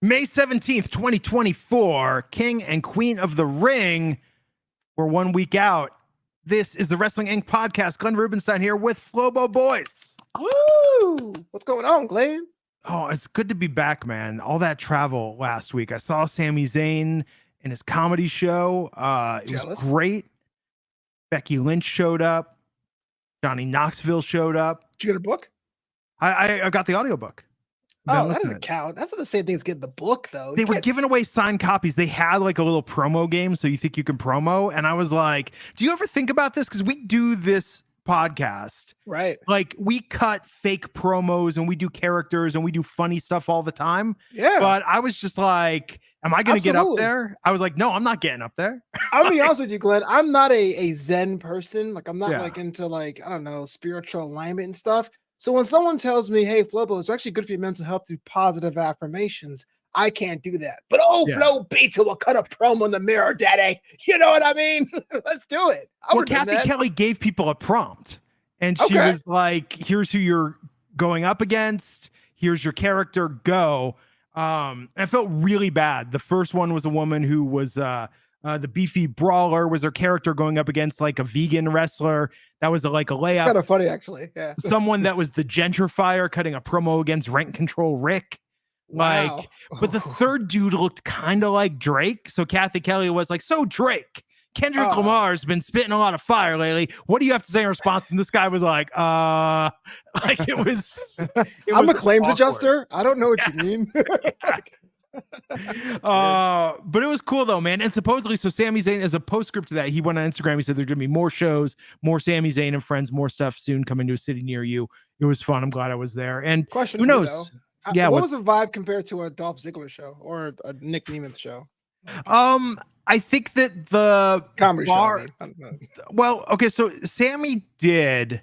May 17th, 2024, King and Queen of the Ring. We're 1 week out. This is the Wrestling Inc. podcast. Glenn Rubenstein here with Flobo Boyce. Woo! What's going on, Glenn? Oh, it's good to be back, man. All that travel last week. I saw Sami Zayn in his comedy show. It was great. Becky Lynch showed up. Johnny Knoxville showed up. Did you get a book? I got the audiobook. Oh, that doesn't count. That's not the same thing as getting the book, though. They were giving away signed copies. They had like a little promo game, so you think you can promo. And I was like, do you ever think about this? Because we do this podcast. Right. Like we cut fake promos and we do characters and we do funny stuff all the time. Yeah. But I was just like, am I going to get up there? I was like, no, I'm not getting up there. I'll be honest with you, Glenn. I'm not a Zen person. Like I'm not like into like, I don't know, spiritual alignment and stuff. So when someone tells me, hey, Flobo, it's actually good for your mental health through positive affirmations, I can't do that. But Flo Pizza will cut a promo in the mirror, daddy. You know what I mean? Let's do it. Well, Kathy Kelly gave people a prompt. And she was like, here's who you're going up against. Here's your character. Go. And I felt really bad. The first one was a woman who was the beefy brawler, was her character going up against like a vegan wrestler. That was like a layup. It's kind of funny, actually. Yeah. Someone that was the gentrifier cutting a promo against Rent Control Rick. Like, but the third dude looked kind of like Drake. So Kathy Kelly was like, so Drake, Kendrick Lamar's been spitting a lot of fire lately. What do you have to say in response? And this guy was like it was I'm a claims adjuster. I don't know what you mean. But it was cool though, man. And supposedly, so Sami Zayn, as a postscript to that, he went on Instagram. He said there's gonna be more shows, more Sami Zayn and friends, more stuff soon coming to a city near you. It was fun. I'm glad I was there. And who knows? What was the vibe compared to a Dolph Ziggler show or a Nick Nemeth show? I think that the comedy show. Well, okay, so Sami did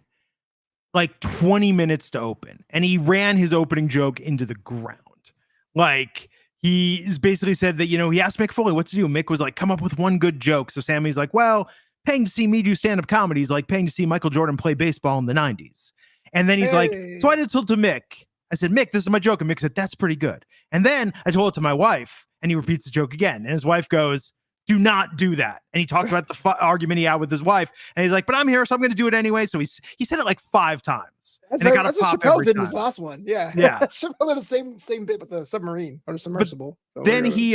like 20 minutes to open, and he ran his opening joke into the ground. Like he basically said that, he asked Mick Foley what to do. Mick was like, come up with one good joke. So Sami's like, well, paying to see me do stand-up comedy is like paying to see Michael Jordan play baseball in the 90s. And then he's like, so I did tell to Mick. I said, Mick, this is my joke. And Mick said, that's pretty good. And then I told it to my wife, and he repeats the joke again. And his wife goes, do not do that. And he talked about the argument he had with his wife. And he's like, but I'm here, so I'm going to do it anyway. So he said it like 5 times. That's what Chappelle did in his last one. Yeah. Chappelle did the same bit with the submarine or the submersible. Then he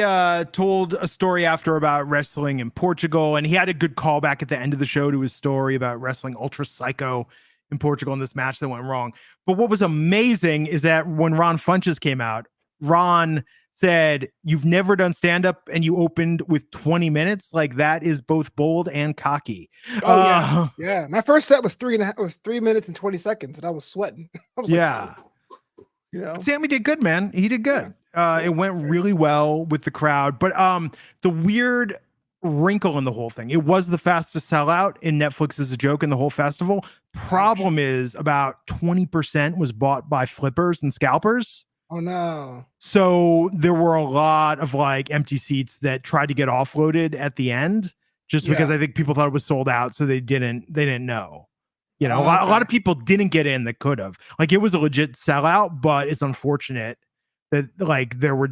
told a story after about wrestling in Portugal. And he had a good callback at the end of the show to his story about wrestling Ultra Psycho in Portugal in this match that went wrong. But what was amazing is that when Ron Funches came out, Ron said, you've never done stand-up and you opened with 20 minutes. Like that is both bold and cocky. Yeah. My first set was 3 minutes and 20 seconds and I was sweating. I was like, Sami did good, man. He did good. It went really well with the crowd, but the weird wrinkle in the whole thing, it was the fastest sellout in Netflix as a joke in the whole festival. Problem is about 20% was bought by flippers and scalpers. Oh no. So there were a lot of like empty seats that tried to get offloaded at the end just because I think people thought it was sold out, so they didn't know. A lot of people didn't get in that could have. Like it was a legit sellout, but it's unfortunate that like there were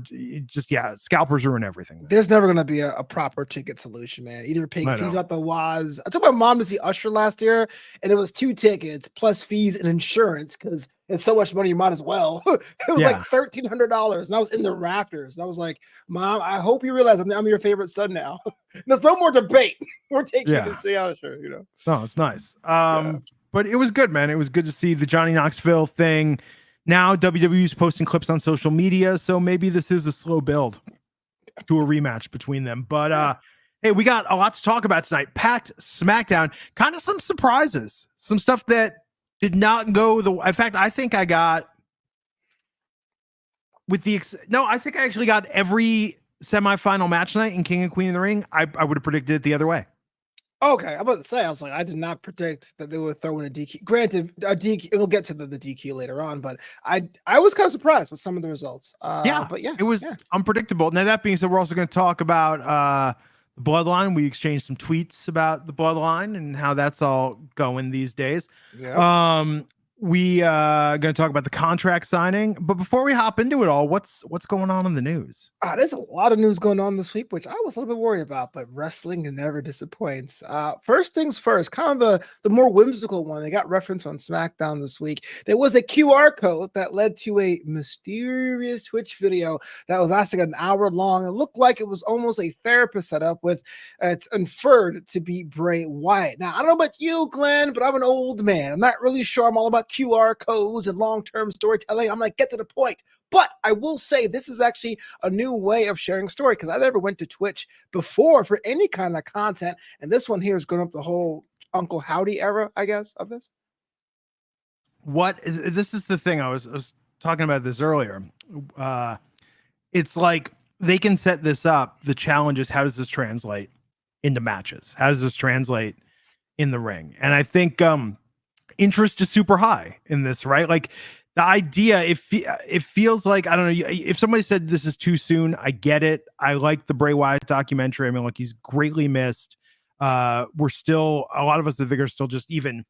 scalpers ruin everything. There's never gonna be a proper ticket solution, man. Either pay fees out the waz. I took my mom to see Usher last year, and it was 2 tickets plus fees and insurance because it's so much money you might as well. It was like $1,300, and I was in the rafters. And I was like, Mom, I hope you realize I'm your favorite son now. There's no more debate. We're taking you to see Usher. No, it's nice. But it was good, man. It was good to see the Johnny Knoxville thing. Now WWE's posting clips on social media, so maybe this is a slow build to a rematch between them. But hey, we got a lot to talk about tonight. Packed Smackdown, kind of some surprises, some stuff that did not go in fact, I think I got I think I actually got every semifinal match night in King and Queen of the Ring. I would have predicted it the other way. Okay, I'm about to say, I was like, I did not predict that they would throw in a DQ. Granted, a DQ, we'll get to the DQ later on, but I was kind of surprised with some of the results. It was unpredictable. Now, that being said, we're also going to talk about the Bloodline. We exchanged some tweets about the Bloodline and how that's all going these days. we going to talk about the contract signing, but before we hop into it all, what's going on in the news? There's a lot of news going on this week, which I was a little bit worried about, but wrestling never disappoints. First things first, kind of the more whimsical one. They got reference on SmackDown this week. There was a QR code that led to a mysterious Twitch video that was lasting an hour long. It looked like it was almost a therapist setup with it's inferred to be Bray Wyatt. Now, I don't know about you, Glenn, but I'm an old man. I'm not really sure I'm all about QR codes and long-term storytelling. I'm like, get to the point. But I will say this is actually a new way of sharing story because I never went to Twitch before for any kind of content. And this one here is going up the whole Uncle Howdy era, I guess, of this. This is the thing I was talking about this earlier. It's like they can set this up. The challenge is, how does this translate into matches? How does this translate in the ring? And I think interest is super high in this, right? Like the idea, it feels like, I don't know, if somebody said this is too soon, I get it. I like the Bray Wyatt documentary. I mean, like, he's greatly missed. We're still, a lot of us I think are still just even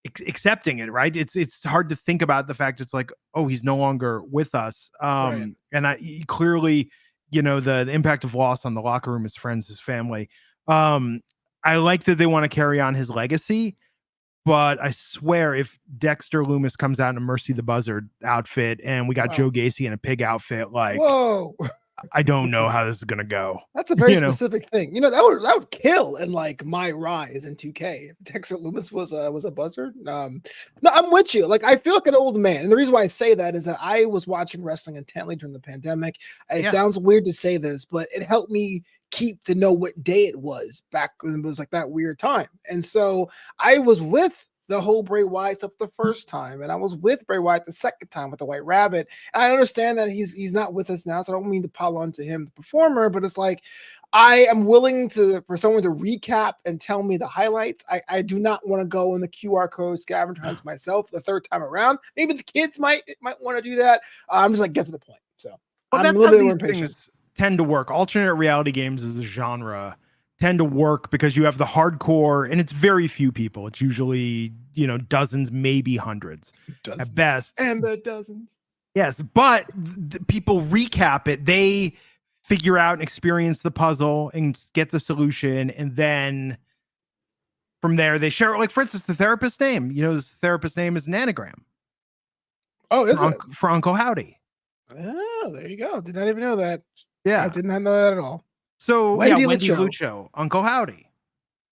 accepting it, right? It's hard to think about the fact it's like, oh, he's no longer with us. Right. And I clearly, you know, the impact of loss on the locker room, his friends, his family. I like that they want to carry on his legacy, but I swear if Dexter Lumis comes out in a Mercy the Buzzard outfit and we got Joe Gacy in a pig outfit, like, whoa, I don't know how this is gonna go. That's a very specific thing. You know, that would kill in like my rise in 2K. If Dexter Lumis was a buzzard. No, I'm with you. Like, I feel like an old man. And the reason why I say that is that I was watching wrestling intently during the pandemic. It sounds weird to say this, but it helped me keep to know what day it was back when it was like that weird time. And so I was with the whole Bray Wyatt stuff the first time, and I was with Bray Wyatt the second time with the White Rabbit. And I understand that he's not with us now, so I don't mean to pile on to him, the performer, but it's like I am willing for someone to recap and tell me the highlights. I do not want to go in the QR code scavenger hunts myself the third time around. Maybe the kids might want to do that. I'm just like, get to the point. So well, I'm a little bit more impatient. Tend to work. Alternate reality games as a genre tend to work because you have the hardcore, and it's very few people. It's usually, you know, dozens, maybe hundreds at best. And the dozens. Yes, but people recap it. They figure out and experience the puzzle and get the solution, and then from there they share it. Like, for instance, the therapist's name. You know, this therapist's name is an anagram. Oh, is it? For Uncle Howdy. Oh, there you go. Did not even know that. Yeah. I did not know that at all. So Wendy Lucho, Uncle Howdy.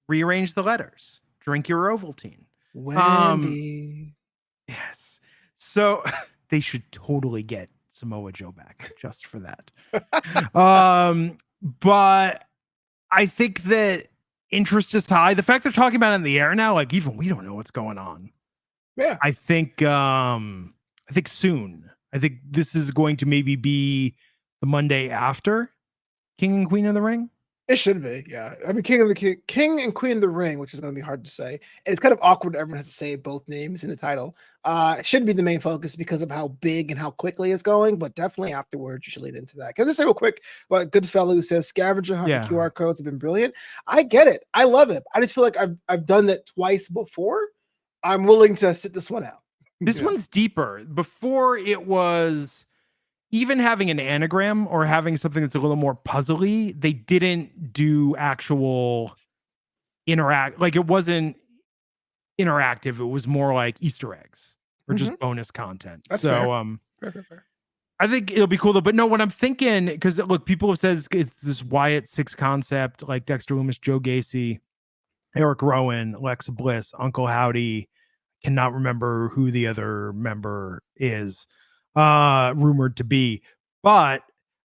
Rearrange the letters. Drink your Ovaltine. Wendy. Yes. So they should totally get Samoa Joe back just for that. But I think that interest is high. The fact they're talking about it in the air now, like, even we don't know what's going on. Yeah. I think soon. I think this is going to maybe be the Monday after King and Queen of the Ring. It should be, yeah. I mean, King and Queen of the Ring, which is going to be hard to say. And it's kind of awkward. Everyone has to say both names in the title. It should be the main focus because of how big and how quickly it's going. But definitely afterwards, you should lead into that. Can I just say real quick what Goodfellow says? Scavenger hunt QR codes have been brilliant. I get it. I love it. I just feel like I've done that twice before. I'm willing to sit this one out. This one's deeper. Before, it was even having an anagram or having something that's a little more puzzly. They didn't do actual like, it wasn't interactive. It was more like Easter eggs or just bonus content. That's so fair. I think it'll be cool though. But no, what I'm thinking, because look, people have said it's this Wyatt 6 concept, like Dexter Lumis, Joe Gacy, Eric Rowan, Alexa Bliss, Uncle Howdy. Cannot remember who the other member is rumored to be, but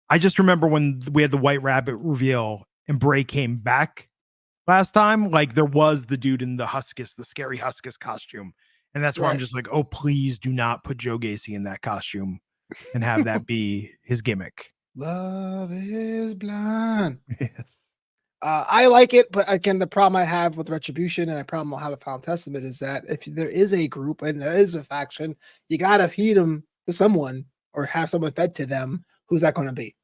I just remember when we had the White Rabbit reveal and Bray came back last time, like, there was the dude in the Huskus, the scary Huskus costume, and that's where I'm just like, oh, please do not put Joe Gacy in that costume and have that be his gimmick. Love is blind. Yes. I like it, but again, the problem I have with Retribution and the problem I'll have with Final Testament is that if there is a group and there is a faction, you gotta feed them to someone or have someone fed to them. Who's that going to be?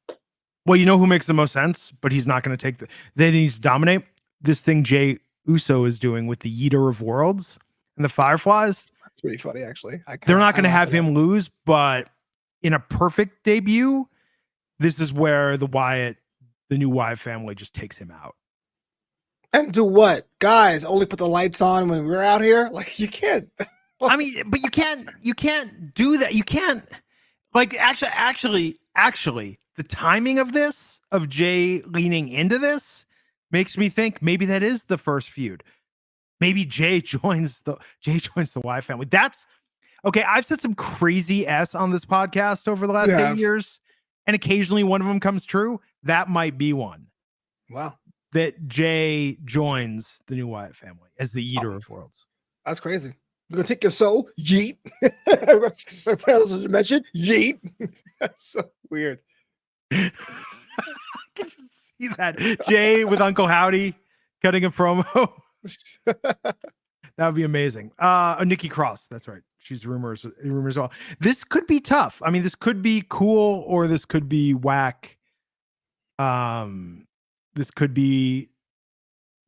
Well, you know who makes the most sense, but he's not going to take they need to dominate this thing Jay Uso is doing with the Eater of Worlds and the Fireflies. It's pretty funny, actually. They're not going to have him lose, but in a perfect debut, this is where the new Wyatt family just takes him out. And do what? Guys, only put the lights on when we're out here? Like, you can't. I mean, but you can't do that. You can't, like, actually, the timing of this, of Jay leaning into this, makes me think maybe that is the first feud. Maybe Jay joins the Wyatt family. That's okay. I've said some crazy S on this podcast over the last 8 years, and occasionally one of them comes true. That might be one. Wow. That Jay joins the new Wyatt family as the Eater of Worlds. That's crazy. We're gonna take your soul, yeet. We're gonna put out a dimension, yeet. That's so weird. I can just see that Jay with Uncle Howdy cutting a promo. That would be amazing. Nikki Cross, that's right. She's rumors as well. This could be tough. I mean, this could be cool or this could be whack. This could be,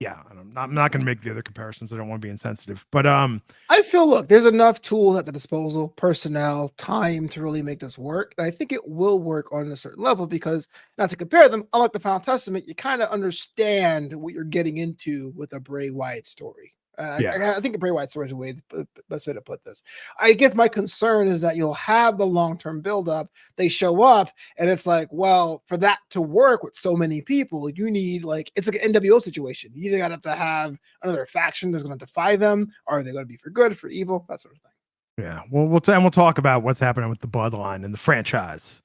I'm not going to make the other comparisons. I don't want to be insensitive, but I feel, look, there's enough tools at the disposal, personnel, time to really make this work. And I think it will work on a certain level because, not to compare them, unlike the Final Testament, you kind of understand what you're getting into with a Bray Wyatt story. I think the Bray Wyatt story is the best way to put this. I guess my concern is that you'll have the long-term build-up. They show up, and it's like, well, for that to work with so many people, you need, like, it's like an NWO situation. You either got to have another faction that's going to defy them, or are they going to be for good, for evil, that sort of thing. Yeah, well, we'll talk about what's happening with the Bloodline and the franchise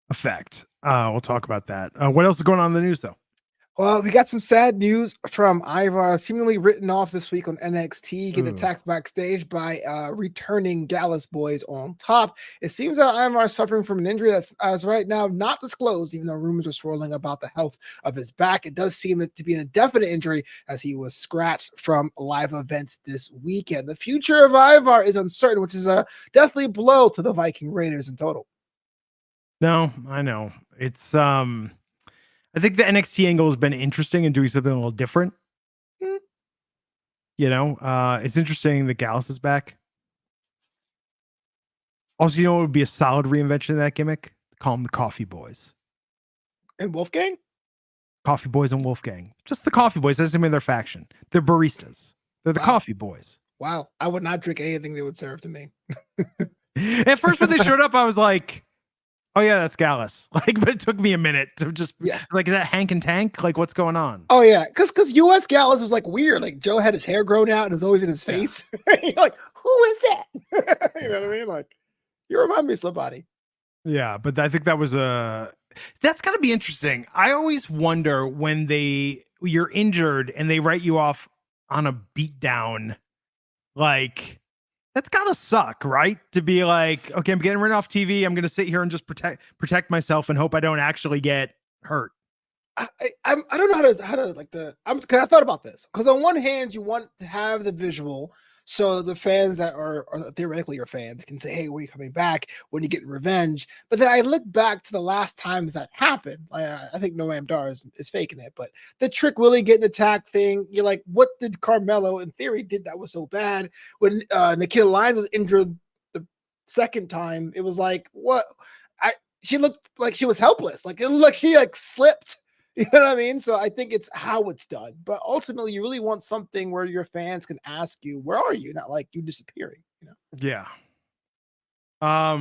effect. We'll talk about that. What else is going on in the news, though? Well, we got some sad news from Ivar, seemingly written off this week on NXT, getting attacked backstage by returning Gallus boys on top. It seems that Ivar is suffering from an injury that's, as right now, not disclosed, even though rumors are swirling about the health of his back. It does seem to be an indefinite injury as he was scratched from live events this weekend. The future of Ivar is uncertain, which is a deathly blow to the Viking Raiders in total. No, I know. It's I think the NXT angle has been interesting and doing something a little different. You know, it's interesting that Gallus is back. Also, you know what would be a solid reinvention of that gimmick? Call them the Coffee Boys. And Wolfgang? Coffee Boys and Wolfgang. Just the Coffee Boys. That's the name of their faction. They're baristas. They're the Coffee Boys. Wow. I would not drink anything they would serve to me. At first, when they showed up, I was like, oh yeah, that's Gallus. Like, but it took me a minute to just like, is that Hank and Tank? Like, what's going on? Oh yeah, because US Gallus was like weird. Like Joe had his hair grown out and it was always in his face. You're like, who is that? You know what I mean? Like, you remind me of somebody. Yeah, but I think that was that's gotta be interesting. I always wonder when you're injured and they write you off on a beatdown, like, that's gotta suck, right? To be like, okay, I'm getting written off TV. I'm gonna sit here and just protect myself and hope I don't actually get hurt. I don't know how to like cause I thought about this because on one hand you want to have the visual so the fans that are theoretically your fans can say, hey, when are you coming back? When are you getting revenge? But then I look back to the last times that happened. I think Noam Dar is faking it, but the Trick Willie getting attacked thing, you're like, what did Carmelo in theory did that was so bad? When Nikita Lyons was injured the second time, it was like, what? She looked like she was helpless. Like it looked like she like slipped. You know what I mean? So I think it's how it's done. But ultimately, you really want something where your fans can ask you, where are you? Not like you disappearing, you know? Yeah. But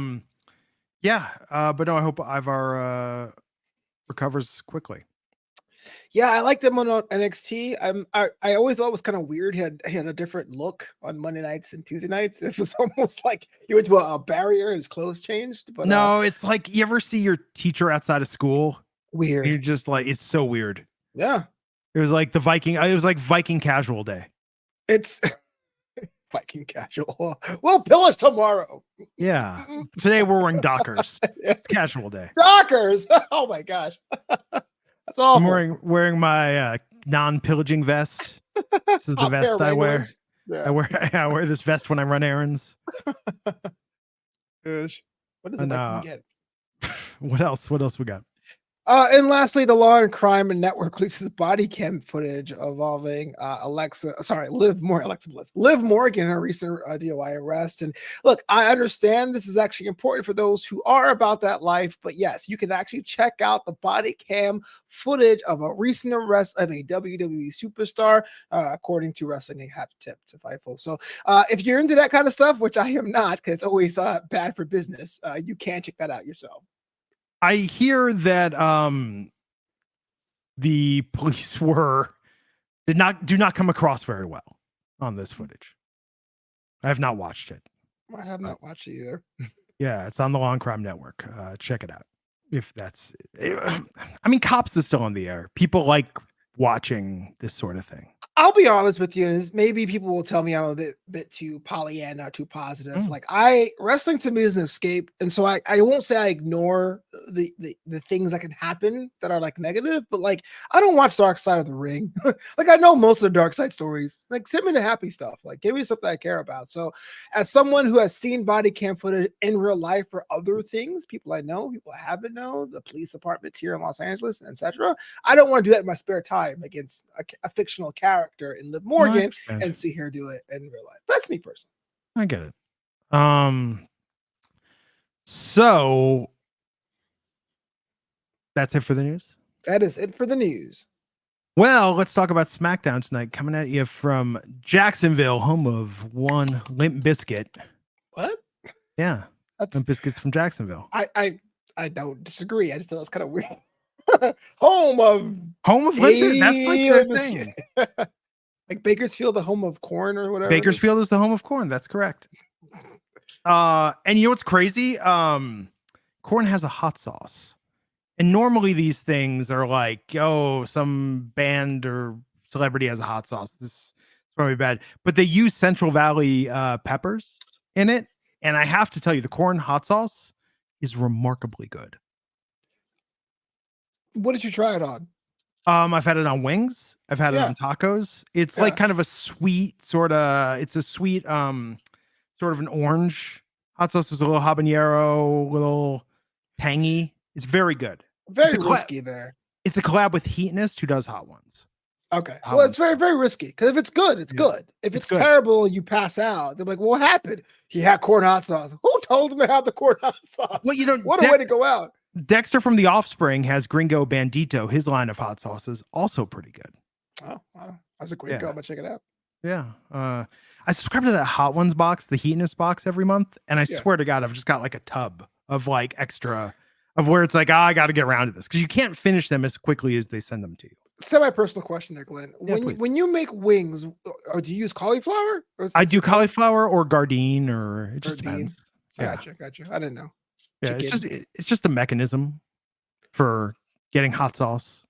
no, I hope Ivar recovers quickly. Yeah, I liked him on NXT. I always thought it was kind of weird. He had a different look on Monday nights and Tuesday nights. It was almost like he went to a barrier and his clothes changed. But no, it's like you ever see your teacher outside of school? Weird. You're just like, it's so weird. Yeah. It was like it was like Viking casual day. It's Viking casual. We'll pillage tomorrow. Yeah. Today we're wearing Dockers. It's casual day. Dockers. Oh my gosh. That's awful. I'm wearing my non-pillaging vest. This is the vest I wear. Yeah. I wear this vest when I run errands. Gosh. What does it like get? What else we got? And lastly, the Law and Crime and Network releases body cam footage involving Liv Morgan in a recent DOI arrest. And look, I understand this is actually important for those who are about that life, but yes, you can actually check out the body cam footage of a recent arrest of a WWE superstar, according to Wrestling Hat Tip to Fightful. So if you're into that kind of stuff, which I am not, because it's always bad for business, you can check that out yourself. I hear that the police do not come across very well on this footage. I have not watched it. I have not watched it either. Yeah, it's on the Law and Crime Network. Check it out. If that's, I mean, Cops is still on the air. People like watching this sort of thing. I'll be honest with you, and maybe people will tell me I'm a bit too Pollyanna, too positive. Like wrestling to me is an escape, and so I won't say I ignore the things that can happen that are like negative, but like I don't watch Dark Side of the Ring. Like I know most of the Dark Side stories. Like send me the happy stuff. Like give me stuff that I care about. So as someone who has seen body cam footage in real life for other things, people I know, people I haven't known, the police departments here in Los Angeles, etc. I don't want to do that in my spare time against a fictional character in Liv Morgan and see her do it in real life. That's me personally. I get it. So that's it for the news. That is it for the news. Well, let's talk about SmackDown tonight. Coming at you from Jacksonville, home of one Limp Bizkit. What? Yeah, Limp Bizkit's from Jacksonville. I don't disagree. I just thought it was kind of weird. home of Limp Bizkit. That's like their thing. Like Bakersfield, the home of corn or whatever. Bakersfield is the home of corn. That's correct. And you know what's crazy? Corn has a hot sauce. And normally these things are like, oh, some band or celebrity has a hot sauce. This is probably bad. But they use Central Valley peppers in it. And I have to tell you, the corn hot sauce is remarkably good. What did you try it on? I've had it on wings. I've had it on tacos. It's like kind of a sweet sort of sort of an orange hot sauce. There's a little habanero, little tangy. It's very good. Very risky there. It's a collab with Heatness, who does hot ones. Okay. Well, it's very, very risky because if it's good, it's good. If it's terrible, you pass out. They're like, well, what happened? He had corn hot sauce. Who told him to have the corn hot sauce? Well, you know, what a way to go out. Dexter from The Offspring has Gringo Bandito. His line of hot sauces also pretty good. Oh, wow. That's a great go. I'm gonna check it out. Yeah. I subscribe to that Hot Ones box, the Heatness box every month. And I swear to God, I've just got like a tub of like extra of where it's like, I got to get around to this because you can't finish them as quickly as they send them to you. Semi-personal question there, Glenn. When you make wings, or do you use cauliflower? I do cauliflower or Gardein, or it just depends. Yeah. Gotcha. I didn't know. Yeah, it's just a mechanism for getting hot sauce.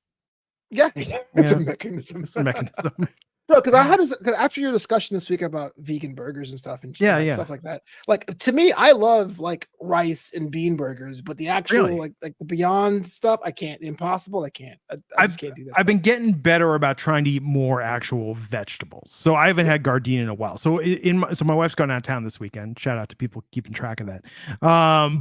Yeah, it's a mechanism. It's a mechanism. No, because after your discussion this week about vegan burgers and stuff and stuff like that. Like to me, I love like rice and bean burgers, but the actual like the Beyond stuff, I can't. Impossible. I can't. I just can't do that. I've been getting better about trying to eat more actual vegetables. So I haven't had Gardein in a while. So my wife's going out of town this weekend. Shout out to people keeping track of that.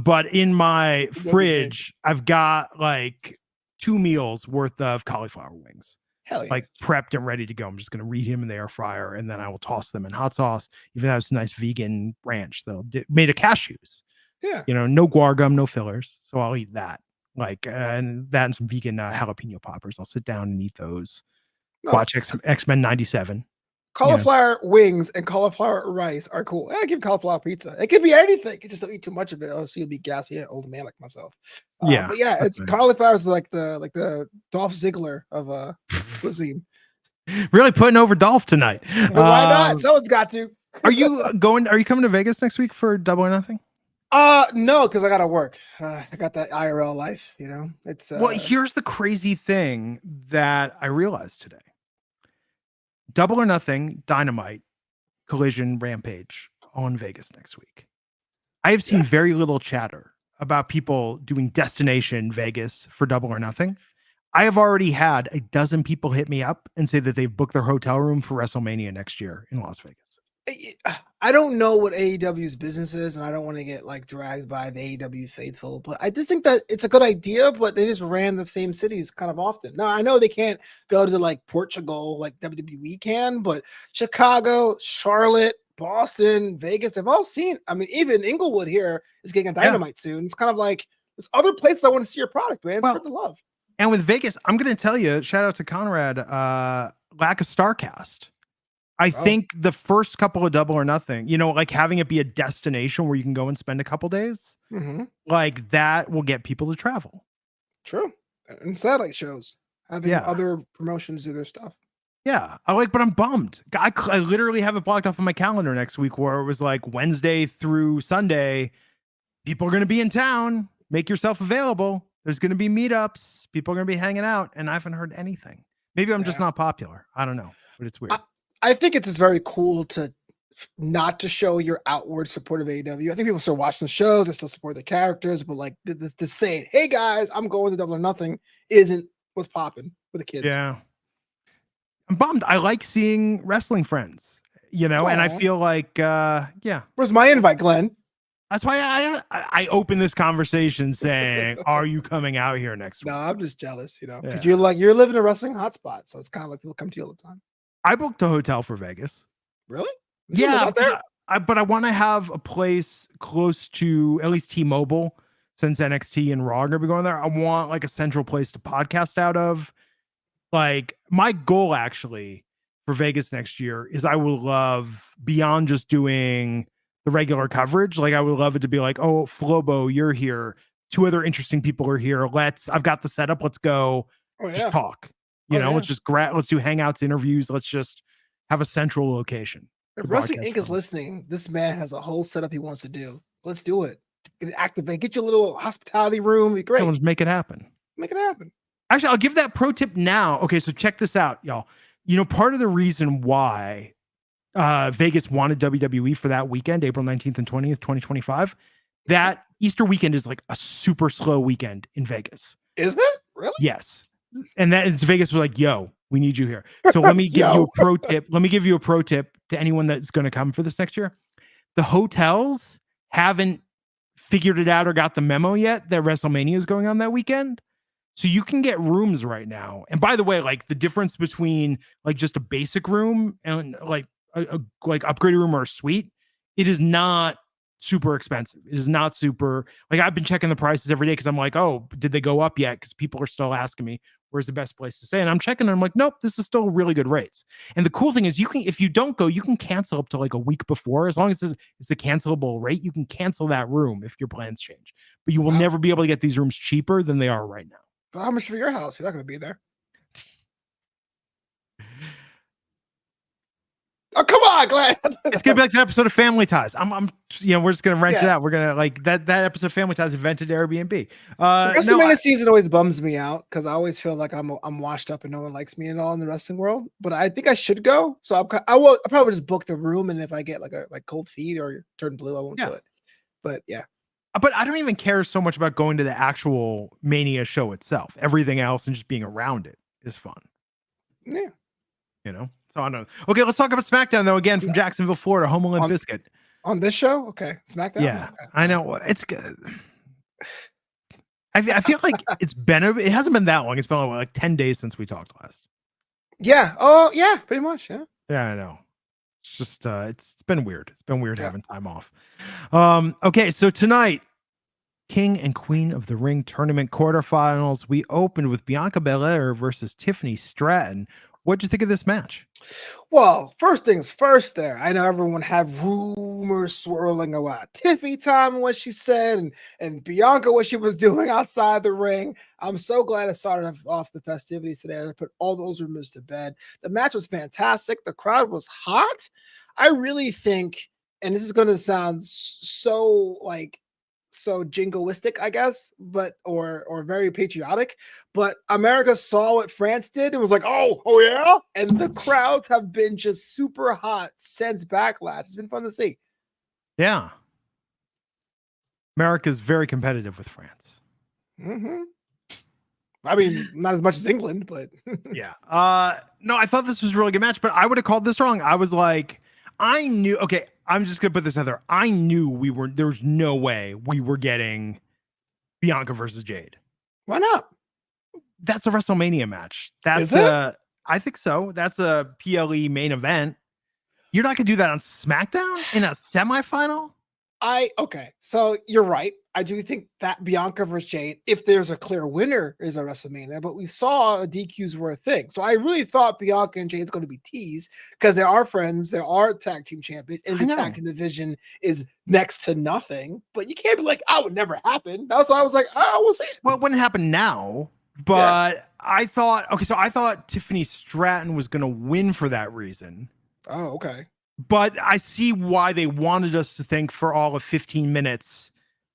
But in my fridge, I've got like 2 meals worth of cauliflower wings. Hell yeah. Like prepped and ready to go. I'm just going to reheat them in the air fryer, and then I will toss them in hot sauce. Even have some nice vegan ranch made of cashews. Yeah. You know, no guar gum, no fillers. So I'll eat that. Like, and some vegan jalapeno poppers. I'll sit down and eat those. Watch X-Men 97. Cauliflower wings and cauliflower rice are cool. I give cauliflower pizza. It could be anything. You just don't eat too much of it. Oh, so you'll be gassy, an old man like myself. But it's cauliflower is like the Dolph Ziggler of cuisine. Really putting over Dolph tonight. Why not? Someone's got to. Are you coming to Vegas next week for Double or Nothing? No, because I gotta work. I got that IRL life, you know. It's well, here's the crazy thing that I realized today. Double or Nothing, Dynamite, Collision, Rampage, all in Vegas next week. I have seen very little chatter about people doing Destination Vegas for Double or Nothing. I have already had a dozen people hit me up and say that they've booked their hotel room for WrestleMania next year in Las Vegas. I don't know what AEW's business is, and I don't want to get like dragged by the AEW faithful, but I just think that it's a good idea, but they just ran the same cities kind of often. Now, I know they can't go to like Portugal like WWE can, but Chicago, Charlotte, Boston, Vegas, they've all seen. I mean, even Inglewood here is getting a Dynamite soon. It's kind of like there's other places I want to see your product, man. Spread the love. And with Vegas, I'm going to tell you, shout out to Conrad, lack of StarCast. I think the first couple of Double or Nothing, like having it be a destination where you can go and spend a couple days, like that will get people to travel. True. And satellite shows, having other promotions do their stuff. Yeah, but I'm bummed. I literally have it blocked off on my calendar next week where it was like Wednesday through Sunday. People are going to be in town. Make yourself available. There's going to be meetups. People are going to be hanging out. And I haven't heard anything. Maybe I'm just not popular. I don't know, but it's weird. I think it's just very cool to not to show your outward support of AEW. I think people still watch the shows, they still support the characters, but like the saying, "Hey guys, I'm going to Double or Nothing," isn't what's popping with the kids. Yeah, I'm bummed. I like seeing wrestling friends, and I feel like, Where's my invite, Glenn? That's why I open this conversation saying, "Are you coming out here next week?" No, I'm just jealous, because you're living in a wrestling hotspot, so it's kind of like people come to you all the time. I booked a hotel for Vegas. Really? Yeah, but I want to have a place close to at least T-Mobile, since NXT and RAW are going to be going there. I want like a central place to podcast out of. Like my goal actually for Vegas next year is I would love, beyond just doing the regular coverage, like I would love it to be like, "Oh, Flobo, you're here. 2 other interesting people are here. I've got the setup. Let's go. Just talk. Let's just let's do hangouts, interviews. Let's just have a central location." If Wrestling Inc. is listening, this man has a whole setup he wants to do. Let's do it. Activate. Get your little hospitality room. Be great. Let's make it happen. Make it happen. Actually, I'll give that pro tip now. Okay, so check this out, y'all. Part of the reason why Vegas wanted WWE for that weekend, April 19th and 20th, 2025, that Easter weekend is like a super slow weekend in Vegas. Is it? Really? Yes. And that is Vegas was like, "Yo, we need you here." So let me give you a pro tip. Let me give you a pro tip to anyone that's going to come for this next year. The hotels haven't figured it out or got the memo yet that WrestleMania is going on that weekend. So you can get rooms right now. And by the way, like the difference between like just a basic room and like a like upgraded room or a suite, it is not super expensive. It is not super, like I've been checking the prices every day because I'm like, "Oh, did they go up yet?" Because people are still asking me where's the best place to stay. And I'm checking and I'm like, nope, this is still really good rates. And the cool thing is if you don't go, you can cancel up to like a week before. As long as it's a cancelable rate, you can cancel that room if your plans change. But you will never be able to get these rooms cheaper than they are right now. But how much for your house? You're not going to be there. Oh, come on, Glenn. It's gonna be like the episode of Family Ties. We're just gonna rent it out. We're gonna like that episode of Family Ties invented Airbnb. WrestleMania season always bums me out because I always feel like I'm washed up and no one likes me at all in the wrestling world. But I think I should go. So I'll probably just book the room, and if I get like cold feet or turn blue, I won't do it. But yeah. But I don't even care so much about going to the actual Mania show itself. Everything else and just being around it is fun. Yeah. So I don't know. Okay, let's talk about SmackDown though. Again, from Jacksonville, Florida, home Olymp Biscuit. On this show? Okay. SmackDown? Yeah. Okay. I know. It's good. I feel like it hasn't been that long. It's been like 10 days since we talked last. Yeah. Oh, yeah, pretty much. Yeah. Yeah, I know. It's just it's been weird. It's been weird having time off. Okay, so tonight, King and Queen of the Ring tournament quarterfinals. We opened with Bianca Belair versus Tiffany Stratton. What'd you think of this match? Well, first things first there. I know everyone had rumors swirling about Tiffy time and what she said and Bianca, what she was doing outside the ring. I'm so glad I started off the festivities today. I put all those rumors to bed. The match was fantastic. The crowd was hot. I really think, and this is going to sound so jingoistic, I guess, but or very patriotic, but America saw what France did and was like, oh yeah, and the crowds have been just super hot since Backlash. It's been fun to see. Yeah, America's very competitive with France. Mm-hmm. I mean, not as much as England, but yeah. No, I thought this was a really good match, but I would have called this wrong. I was like, I knew. Okay, I'm just gonna put this out there. I knew there was no way we were getting Bianca versus Jade. Why not? That's a WrestleMania match. Is it? I think so. That's a PLE main event. You're not gonna do that on SmackDown in a semifinal? Okay, so you're right. I do think that Bianca versus Jade, if there's a clear winner, is a WrestleMania, but we saw DQs were a thing. So I really thought Bianca and Jade's going to be teased because they are friends, there are tag team champions, and the tag team division is next to nothing. But you can't be like, oh, it would never happen. That's why I was like, oh, we'll see it. Well, it wouldn't happen now, but I thought Tiffany Stratton was gonna win for that reason. Oh, okay. But I see why they wanted us to think for all of 15 minutes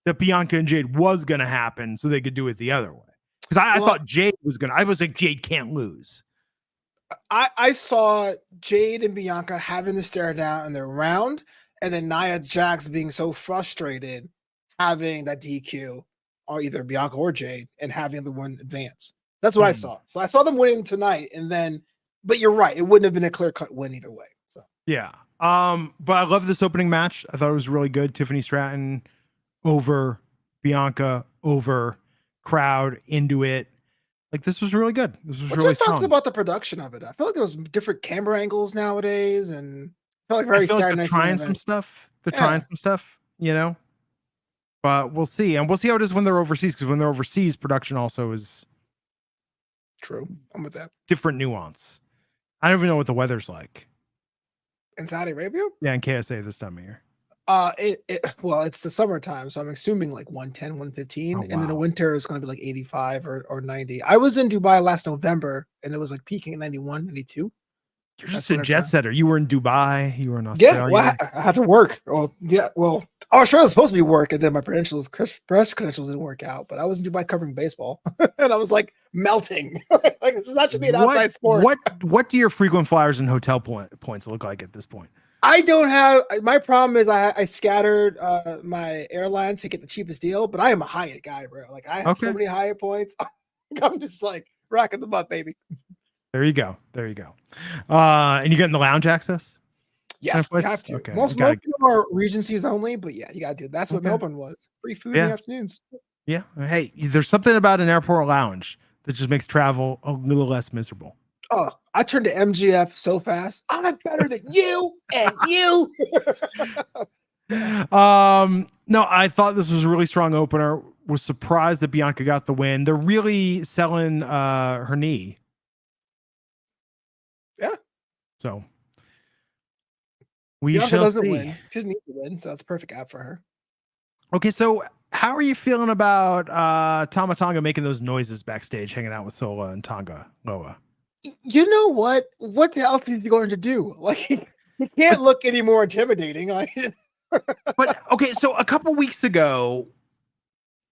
that Bianca and Jade was going to happen so they could do it the other way. Because I thought Jade was going to, I was like, Jade can't lose. I saw Jade and Bianca having to stare down in their round, and then Nia Jax being so frustrated having that DQ or either Bianca or Jade and having the one advance. That's what I saw. So I saw them winning tonight, and then, but you're right, it wouldn't have been a clear-cut win either way. So yeah. But I love this opening match. I thought it was really good. Tiffany Stratton over Bianca, over crowd, into it. Like, this was really good. This was What's really your thoughts strong. about the production of it? I feel like there was different camera angles nowadays, and I feel like very Saturday night. They're trying some stuff. They're trying some stuff, you know. But we'll see, and we'll see how it is when they're overseas. Because when they're overseas, production also is true. I'm with that. Different nuance. I don't even know what the weather's like in Saudi Arabia. Yeah, in KSA this time of year. Well, it's the summertime, so I'm assuming like 110, 115, and then the winter is going to be like 85 or 90. I was in Dubai last November, and it was like peaking at 91, 92. You're just a jet setter. You were in Dubai. You were in Australia. Yeah, well, I had to work. Australia was supposed to be work, and then my press credentials didn't work out. But I was in Dubai covering baseball, and I was like melting. Like, this is not should be an outside sport. What do your frequent flyers and hotel points look like at this point? I don't have. My problem is I scattered my airlines to get the cheapest deal, but I am a Hyatt guy, bro. Like, I have so many Hyatt points. I'm just like rocking them up, baby. There you go. And you're getting the lounge access? Yes, you have to. Okay, most are Regencies only, but yeah, you got to do. That's what Melbourne was. Free food in the afternoons. Yeah. Hey, there's something about an airport lounge that just makes travel a little less miserable. Oh, I turned to MGF so fast. I'm better than you and you. No, I thought this was a really strong opener. Was surprised that Bianca got the win. They're really selling her knee. Yeah. So Bianca shall see. Win. She doesn't need to win, so it's a perfect ad for her. Okay, so how are you feeling about Tama Tonga making those noises backstage, hanging out with Sola and Tonga Loa? You know what? What the hell is he going to do? Like, he can't look any more intimidating. But okay, so a couple weeks ago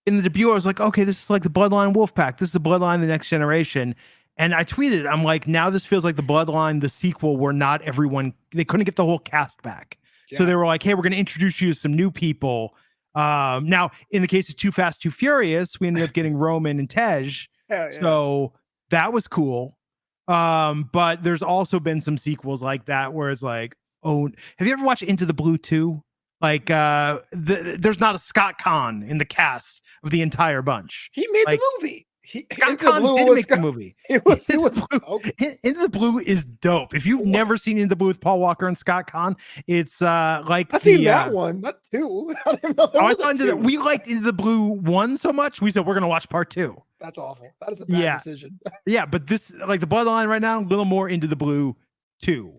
in the debut, I was like, okay, this is like the Bloodline Wolfpack. This is the Bloodline, the next generation. And I tweeted, I'm like, now this feels like the Bloodline, the sequel, where not everyone, they couldn't get the whole cast back. Yeah. So they were like, hey, we're going to introduce you to some new people. Now, in the case of Too Fast, Too Furious, we ended up getting Roman and Tej. Yeah. So that was cool. But there's also been some sequels like that where it's like, oh, have you ever watched Into the Blue 2? Like, there's not a Scott Conn in the cast of the entire bunch. He made the movie. Scott Conn did make the movie. Into the Blue is dope. If you've never seen Into the Blue with Paul Walker and Scott Conn, it's like I've seen that one, not two. We liked Into the Blue 1 so much, we said we're gonna watch part 2. That's awful. That is a bad decision. Yeah, but this, like, the Bloodline right now, a little more Into the Blue 2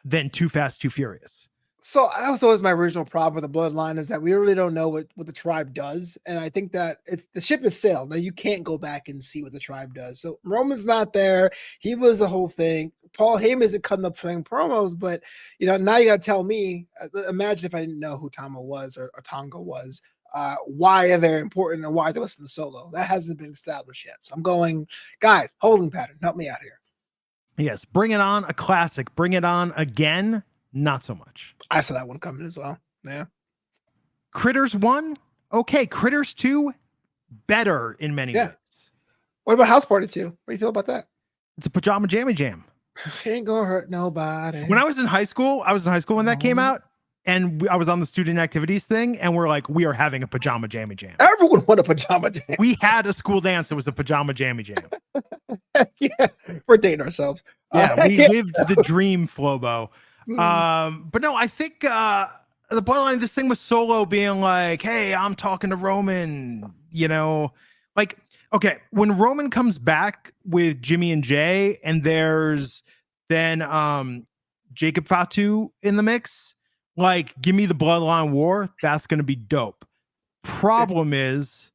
than Too Fast, Too Furious. So that was always my original problem with the Bloodline, is that we really don't know what the tribe does. And I think that the ship has sailed. Now you can't go back and see what the tribe does. So Roman's not there. He was the whole thing. Paul Heyman isn't cutting up playing promos, but now you got to tell me, imagine if I didn't know who Tama was or Tonga was, why they're important and why they're listening to Solo. That hasn't been established yet. So I'm going, guys, holding pattern, help me out here. Yes. Bring it on, a classic. Bring it on again. Not so much. I saw that one coming as well. Yeah. Critters 1, okay. Critters 2, better in many ways. What about House Party 2? What do you feel about that? It's a pajama jammy jam. Ain't gonna hurt nobody. When I was in high school when that came out, and I was on the student activities thing, and we're like, we are having a pajama jammy jam. Everyone wanted a pajama jam. We had a school dance that was a pajama jammy jam. Yeah, we're dating ourselves. Yeah, we lived the dream, Flobo. But no, I think the Bloodline, this thing with Solo being like, hey, I'm talking to Roman, you know, like, okay, when Roman comes back with Jimmy and Jay, and there's then Jacob Fatu in the mix, like, give me the Bloodline War. That's going to be dope. Problem is,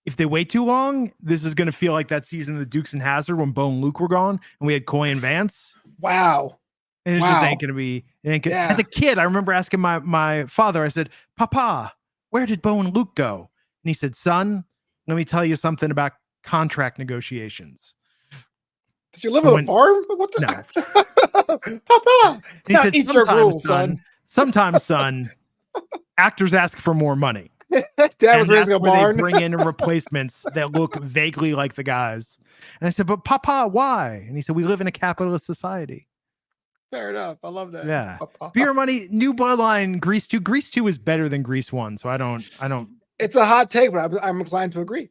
if they wait too long, this is going to feel like that season of the Dukes and Hazzard when Bo and Luke were gone and we had Coy and Vance. Wow. And it just ain't going to be. Yeah. As a kid, I remember asking my father, I said, Papa, where did Bo and Luke go? And he said, son, let me tell you something about contract negotiations. Did you live on a farm? What the? No. Papa, he said, eat your rules, son. Sometimes, son, actors ask for more money. Dad was raising a barn. They bring in replacements that look vaguely like the guys. And I said, but Papa, why? And he said, we live in a capitalist society. Fair enough. I love that. Yeah. Beer Money, New Bloodline, Grease 2. Grease 2 is better than Grease 1. So I don't. It's a hot take, but I'm inclined to agree.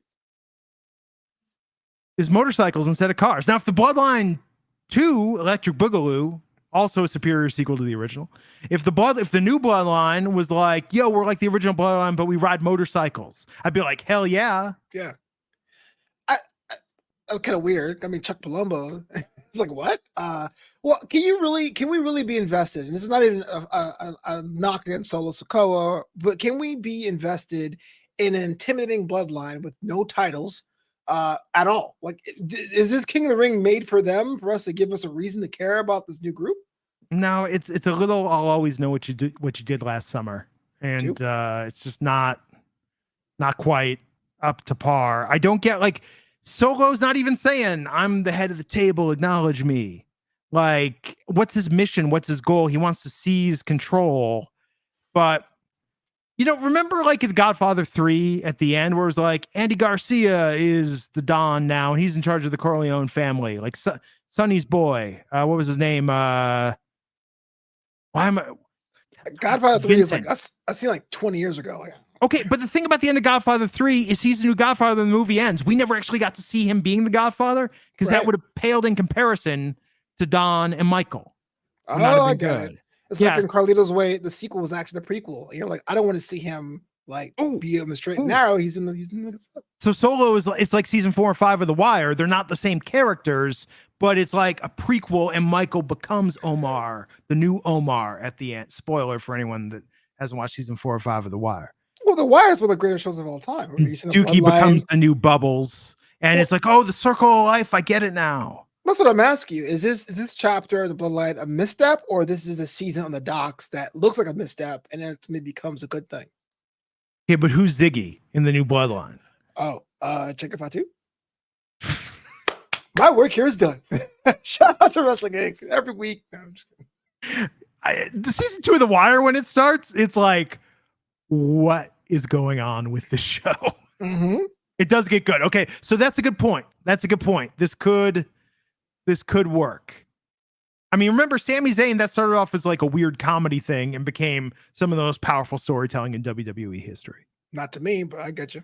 Is motorcycles instead of cars. Now, if the Bloodline 2, Electric Boogaloo, also a superior sequel to the original. If the new Bloodline was like, yo, we're like the original Bloodline, but we ride motorcycles, I'd be like, hell yeah. Yeah. I kind of weird. I mean, Chuck Palumbo. It's like, what? Well, can we really be invested? And this is not even a knock against Solo Sikoa, but can we be invested in an intimidating Bloodline with no titles at all? Like, is this King of the Ring made for them, for us to give us a reason to care about this new group? No, it's a little, I'll always know what you did last summer. And it's just not quite up to par. I don't get, like, Solo's not even saying, I'm the head of the table, acknowledge me. Like, what's his mission? What's his goal? He wants to seize control. But, you know, remember like in Godfather 3 at the end where it was like, Andy Garcia is the Don now, and he's in charge of the Corleone family. Like Sonny's boy. What was his name? Why am I? Godfather 3 is like, I seen like 20 years ago. Okay, but the thing about the end of Godfather 3 is he's the new Godfather when the movie ends. We never actually got to see him being the Godfather because that would have paled in comparison to Don and Michael. Oh, I get it. It's like in Carlito's Way, the sequel was actually the prequel. You're like, I don't want to see him like be on the straight and narrow. He's in the So Solo it's like season 4 or 5 of The Wire. They're not the same characters, but it's like a prequel, and Michael becomes Omar, the new Omar at the end. Spoiler for anyone that hasn't watched season 4 or 5 of The Wire. Well, The Wire is one of the greatest shows of all time. Dookie becomes the new Bubbles, and it's like, oh, the circle of life. I get it now. That's what I'm asking you. Is this chapter of the Bloodline a misstep, or this is a season on the docks that looks like a misstep and then it becomes a good thing? Yeah, but who's Ziggy in the new Bloodline? Oh, Jacob Fatu. My work here is done. Shout out to Wrestling Inc. Every week. No, I'm just kidding. The season 2 of The Wire, when it starts, it's like, what is going on with the show? Mm-hmm. It does get good. Okay, so that's a good point. This could work. I mean, remember Sami Zayn, that started off as like a weird comedy thing and became some of the most powerful storytelling in WWE history. Not to me, but I get you.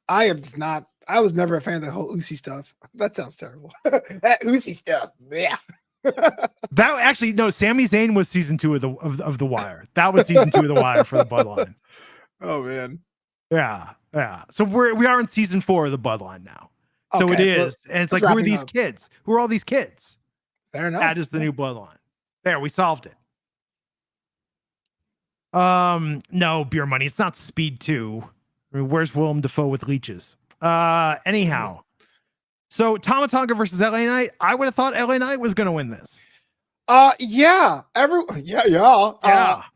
I was never a fan of the whole Uzi stuff. That sounds terrible. That Uzi stuff. Yeah. That actually, no, Sami Zayn was season 2 of the Wire. That was season 2 of the Wire for the Bloodline. Oh man. Yeah. So we are in season 4 of the Bloodline now. So it is, and it's like, who are these kids? Who are all these kids? Fair enough. That is the new Bloodline. There, we solved it. No, Beer Money. It's not Speed 2. I mean, where's Willem Dafoe with leeches? Anyhow. So Tama Tonga versus LA Knight. I would have thought LA Knight was going to win this. Yeah.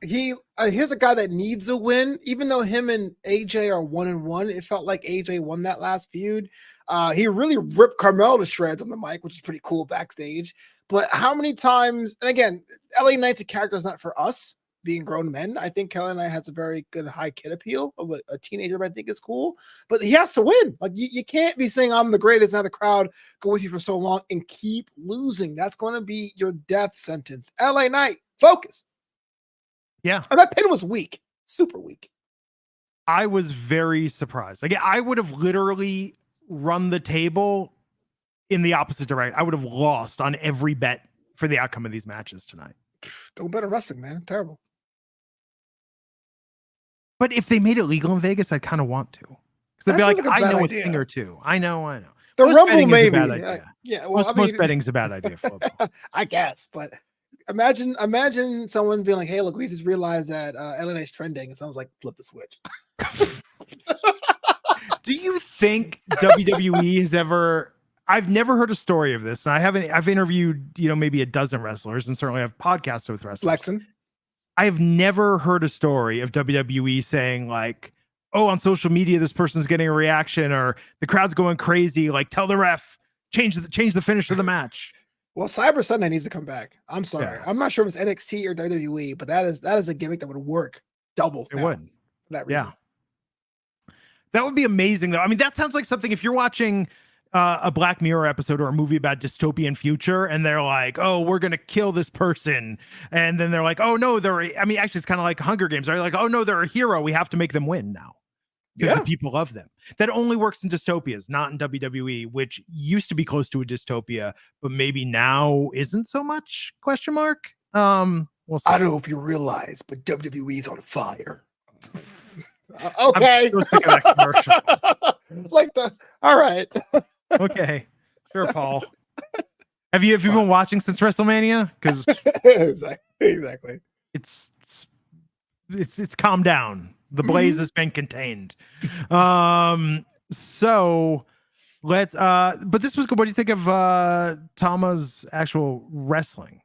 Here's a guy that needs a win. Even though him and AJ are 1-1, it felt like AJ won that last feud. He really ripped Carmelo to shreds on the mic, which is pretty cool backstage. But how many times? And again, LA Knight's a character is not for us being grown men. I think Kelly and I has a very good high kid appeal of what a teenager I think is cool, but he has to win. Like you can't be saying I'm the greatest, now the crowd go with you for so long and keep losing. That's going to be your death sentence. LA Knight, focus. Yeah. And that pin was weak, super weak. I was very surprised. Like I would have literally run the table in the opposite direction. I would have lost on every bet for the outcome of these matches tonight. Don't bet on wrestling, man. Terrible. But if they made it legal in Vegas, I kind of want to. Because they'd be like, I know a thing or two. I know. The most Rumble maybe. Yeah. Well, most betting's a bad idea. I guess, but imagine someone being like, hey, look, we just realized that LNA's trending. It sounds like flip the switch. Do you think WWE has ever... I've never heard a story of this. And I've interviewed, maybe a dozen wrestlers and certainly have podcasts with wrestlers. Flexing. I have never heard a story of WWE saying like, oh, on social media, this person's getting a reaction or the crowd's going crazy. Like tell the ref, change the finish of the match. Well, Cyber Sunday needs to come back. I'm sorry. Yeah. I'm not sure if it's NXT or WWE, but that is a gimmick that would work double. It would. For that reason. Yeah. That would be amazing though. I mean, that sounds like something if you're watching a Black Mirror episode or a movie about dystopian future and they're like, oh, we're going to kill this person. And then they're like, oh no, actually it's kind of like Hunger Games. They're like, oh no, they're a hero. We have to make them win now. Because the people love them. That only works in dystopias, not in WWE, which used to be close to a dystopia, but maybe now isn't so much, ? We'll see. I don't know if you realize, but WWE's on fire. Okay. I'm sick of that commercial. All right. Okay. Sure, Paul. Have you been watching since WrestleMania? Because exactly. It's calmed down. The blaze has been contained. So let's but this was good. What do you think of Tama's actual wrestling?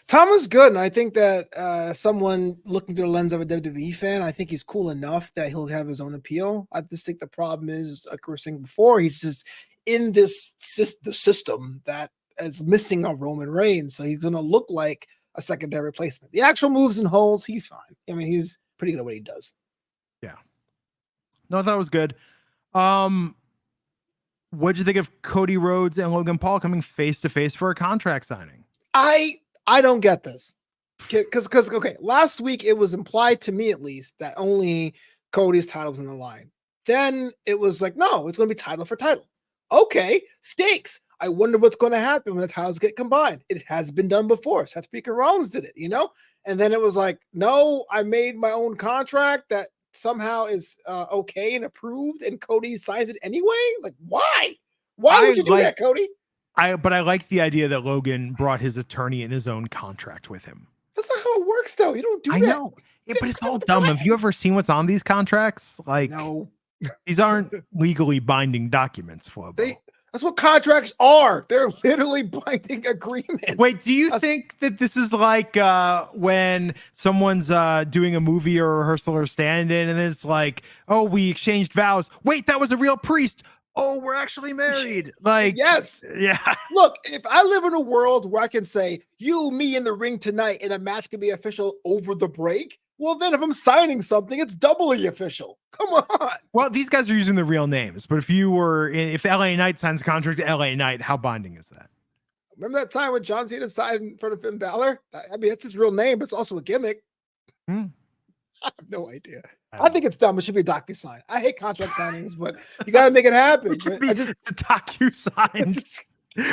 Tama's good, and I think that someone looking through the lens of a WWE fan, I think he's cool enough that he'll have his own appeal. I just think the problem is, like we were saying before, he's just in the system that is missing a Roman Reigns, so he's going to look like a secondary replacement. The actual moves and holes, he's fine. I mean, he's pretty good at what he does. Yeah. No, I thought it was good. What'd you think of Cody Rhodes and Logan Paul coming face to face for a contract signing? I don't get this. Because okay, last week it was implied to me at least that only Cody's title was in the line. Then it was like, no, it's going to be title for title. Okay, stakes. I wonder what's going to happen when the titles get combined. It has been done before. Seth Freakin' Rollins did it, And then it was like, no, I made my own contract that somehow is okay and approved, and Cody signs it anyway. Like, why? Why would you do that, Cody? But I like the idea that Logan brought his attorney in his own contract with him. That's not how it works, though. You don't do that. I know, but it's all dumb. Have you ever seen what's on these contracts? Like, no, these aren't legally binding documents, Flobo. That's what contracts are. They're literally binding agreements. Wait, do you think that this is like when someone's doing a movie or a rehearsal or stand-in and it's like, oh, we exchanged vows. Wait, that was a real priest. Oh, we're actually married. Like, yes. Yeah. Look, if I live in a world where I can say, you, me in the ring tonight and a match can be official over the break, well, then if I'm signing something, it's doubly official. Come on. Well, these guys are using the real names, but if LA Knight signs a contract to LA Knight, how binding is that? Remember that time when John Cena signed in front of Finn Balor? I mean, that's his real name, but it's also a gimmick. I have no idea. I think it's dumb. It should be a docu-sign. I hate contract signings, but you got to make it happen. It's a docu-sign.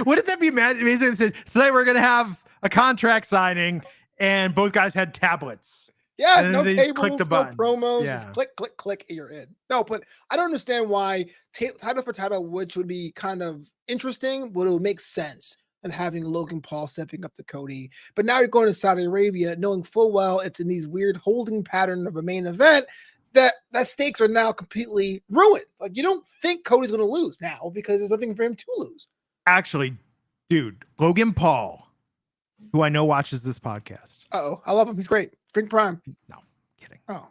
Wouldn't that be amazing? Tonight we're going to have a contract signing, and both guys had tablets. Yeah, no tables, no promos. Yeah. Just click, click, click, you're in. No, but I don't understand why title for title, which would be kind of interesting, but it would make sense. And having Logan Paul stepping up to Cody. But now you're going to Saudi Arabia, knowing full well it's in these weird holding pattern of a main event that stakes are now completely ruined. Like, you don't think Cody's going to lose now because there's nothing for him to lose. Actually, dude, Logan Paul, who I know watches this podcast. Uh-oh, I love him. He's great. Drink Prime. No, kidding. Oh,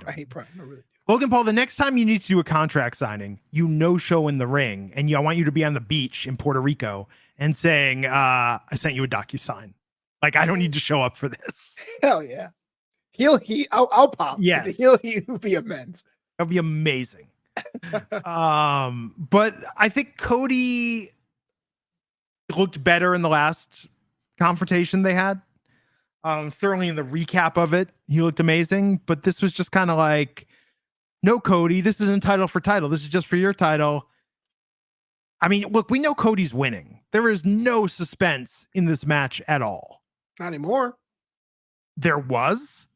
I hate Prime. I really do. Logan Paul, the next time you need to do a contract signing, show in the ring, and I want you to be on the beach in Puerto Rico and saying, I sent you a DocuSign. Like, I don't need to show up for this. Hell yeah. I'll pop. Yes. The heel he would be immense. That'd be amazing. But I think Cody looked better in the last confrontation they had. Certainly in the recap of it, he looked amazing. But this was just kind of like, no, Cody, this isn't title for title. This is just for your title. I mean, look, we know Cody's winning. There is no suspense in this match at all. Not anymore. There was.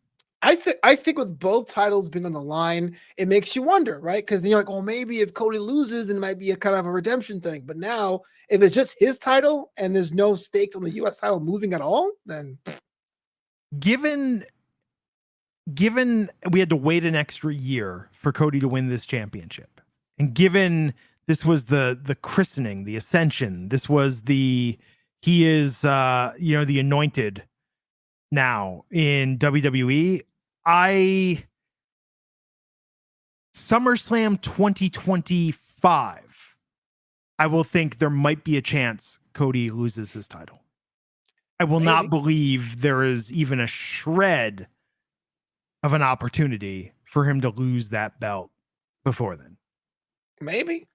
I think with both titles being on the line, it makes you wonder, right? Because you're like, well, maybe if Cody loses, then it might be a kind of a redemption thing. But now, if it's just his title and there's no stakes on the U.S. title moving at all, then given we had to wait an extra year for Cody to win this championship, and given this was the christening, the ascension, this was he is the anointed now in WWE. SummerSlam 2025, I will think there might be a chance Cody loses his title. I will not believe there is even a shred of an opportunity for him to lose that belt before then. Maybe.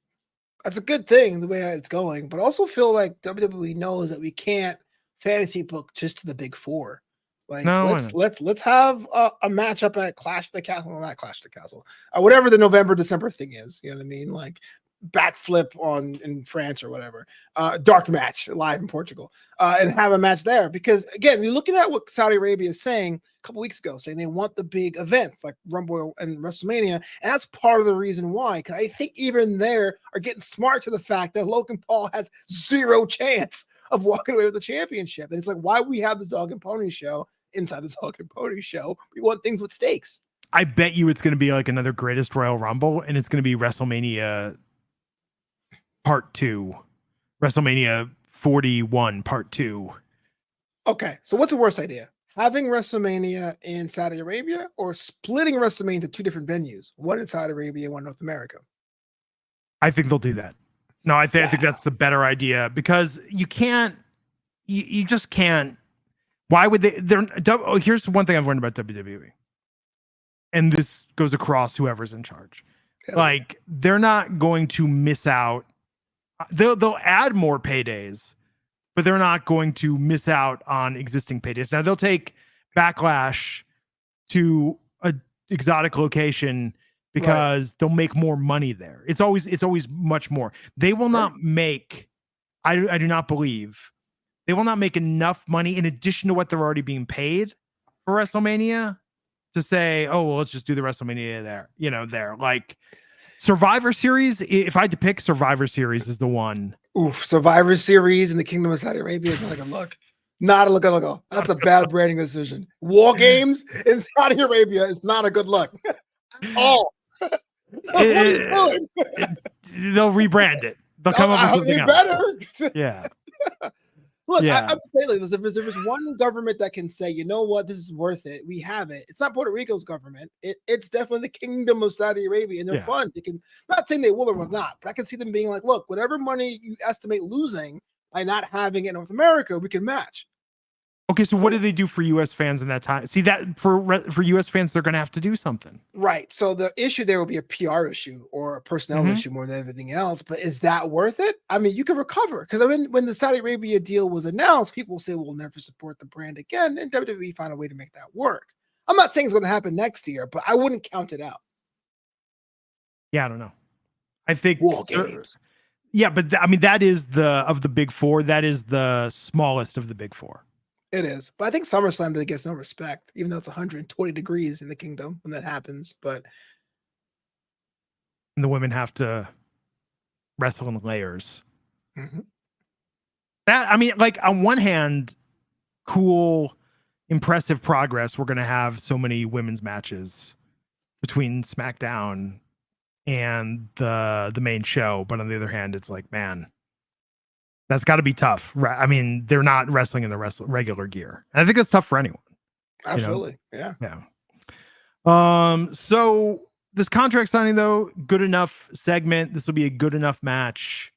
That's a good thing the way it's going, but also feel like WWE knows that we can't fantasy book just to the big four. Like, no, let's have a matchup at Clash of the Castle, not Clash of the Castle, whatever the November-December thing is. You know what I mean? Like backflip in France or whatever, dark match live in Portugal, and have a match there. Because again, you're looking at what Saudi Arabia is saying a couple weeks ago, saying they want the big events like Rumble and WrestleMania, and that's part of the reason why. Because I think even there are getting smart to the fact that Logan Paul has zero chance of walking away with the championship, and it's like, why we have this dog and pony show inside this Dog and Pony show? We want things with stakes. I bet you it's going to be like another Greatest Royal Rumble, and it's going to be WrestleMania Part 2, WrestleMania 41 Part 2. Okay, so what's the worst idea? Having WrestleMania in Saudi Arabia or splitting WrestleMania into two different venues, one in Saudi Arabia, one in North America? I think they'll do that. No, I think that's the better idea, because you just can't. Why would they? Here's one thing I've learned about WWE, and this goes across whoever's in charge. Like, they're not going to miss out. They'll add more paydays, but they're not going to miss out on existing paydays. Now they'll take Backlash to an exotic location because they'll make more money there. It's always much more. They will not make. I do not believe. They will not make enough money in addition to what they're already being paid for WrestleMania to say, oh, well, let's just do the WrestleMania there. There. Like Survivor Series, if I had to pick, Survivor Series is the one. Oof, Survivor Series in the Kingdom of Saudi Arabia is not a good look. Not a look. That's a bad branding decision. War Games in Saudi Arabia is not a good look at all. What are you doing? They'll rebrand it. They'll come up with something else. Better. Yeah. Look, I'm saying, if there's one government that can say, you know what, this is worth it, we have it. It's not Puerto Rico's government. It's definitely the Kingdom of Saudi Arabia, and they're fun. They can, not saying they will or will not, but I can see them being like, look, whatever money you estimate losing by not having it in North America, we can match. Okay, so what do they do for U.S. fans in that time? See, that for U.S. fans, they're going to have to do something. Right. So the issue there will be a PR issue or a personnel issue more than anything else. But is that worth it? I mean, you can recover. Because when the Saudi Arabia deal was announced, people say we'll never support the brand again. And WWE found a way to make that work. I'm not saying it's going to happen next year, but I wouldn't count it out. Yeah, I don't know. I think War Games. Yeah, but I mean, that is of the big four. That is the smallest of the big four. It is. But I think SummerSlam really gets no respect, even though it's 120 degrees in the kingdom when that happens. But and the women have to wrestle in layers. Mm-hmm. That, I mean, like, on one hand, cool, impressive progress. We're going to have so many women's matches between SmackDown and the main show. But on the other hand, it's like, man, that's got to be tough. I mean, they're not wrestling in the regular gear. And I think that's tough for anyone. Absolutely. Yeah. So this contract signing, though, good enough segment. This will be a good enough match,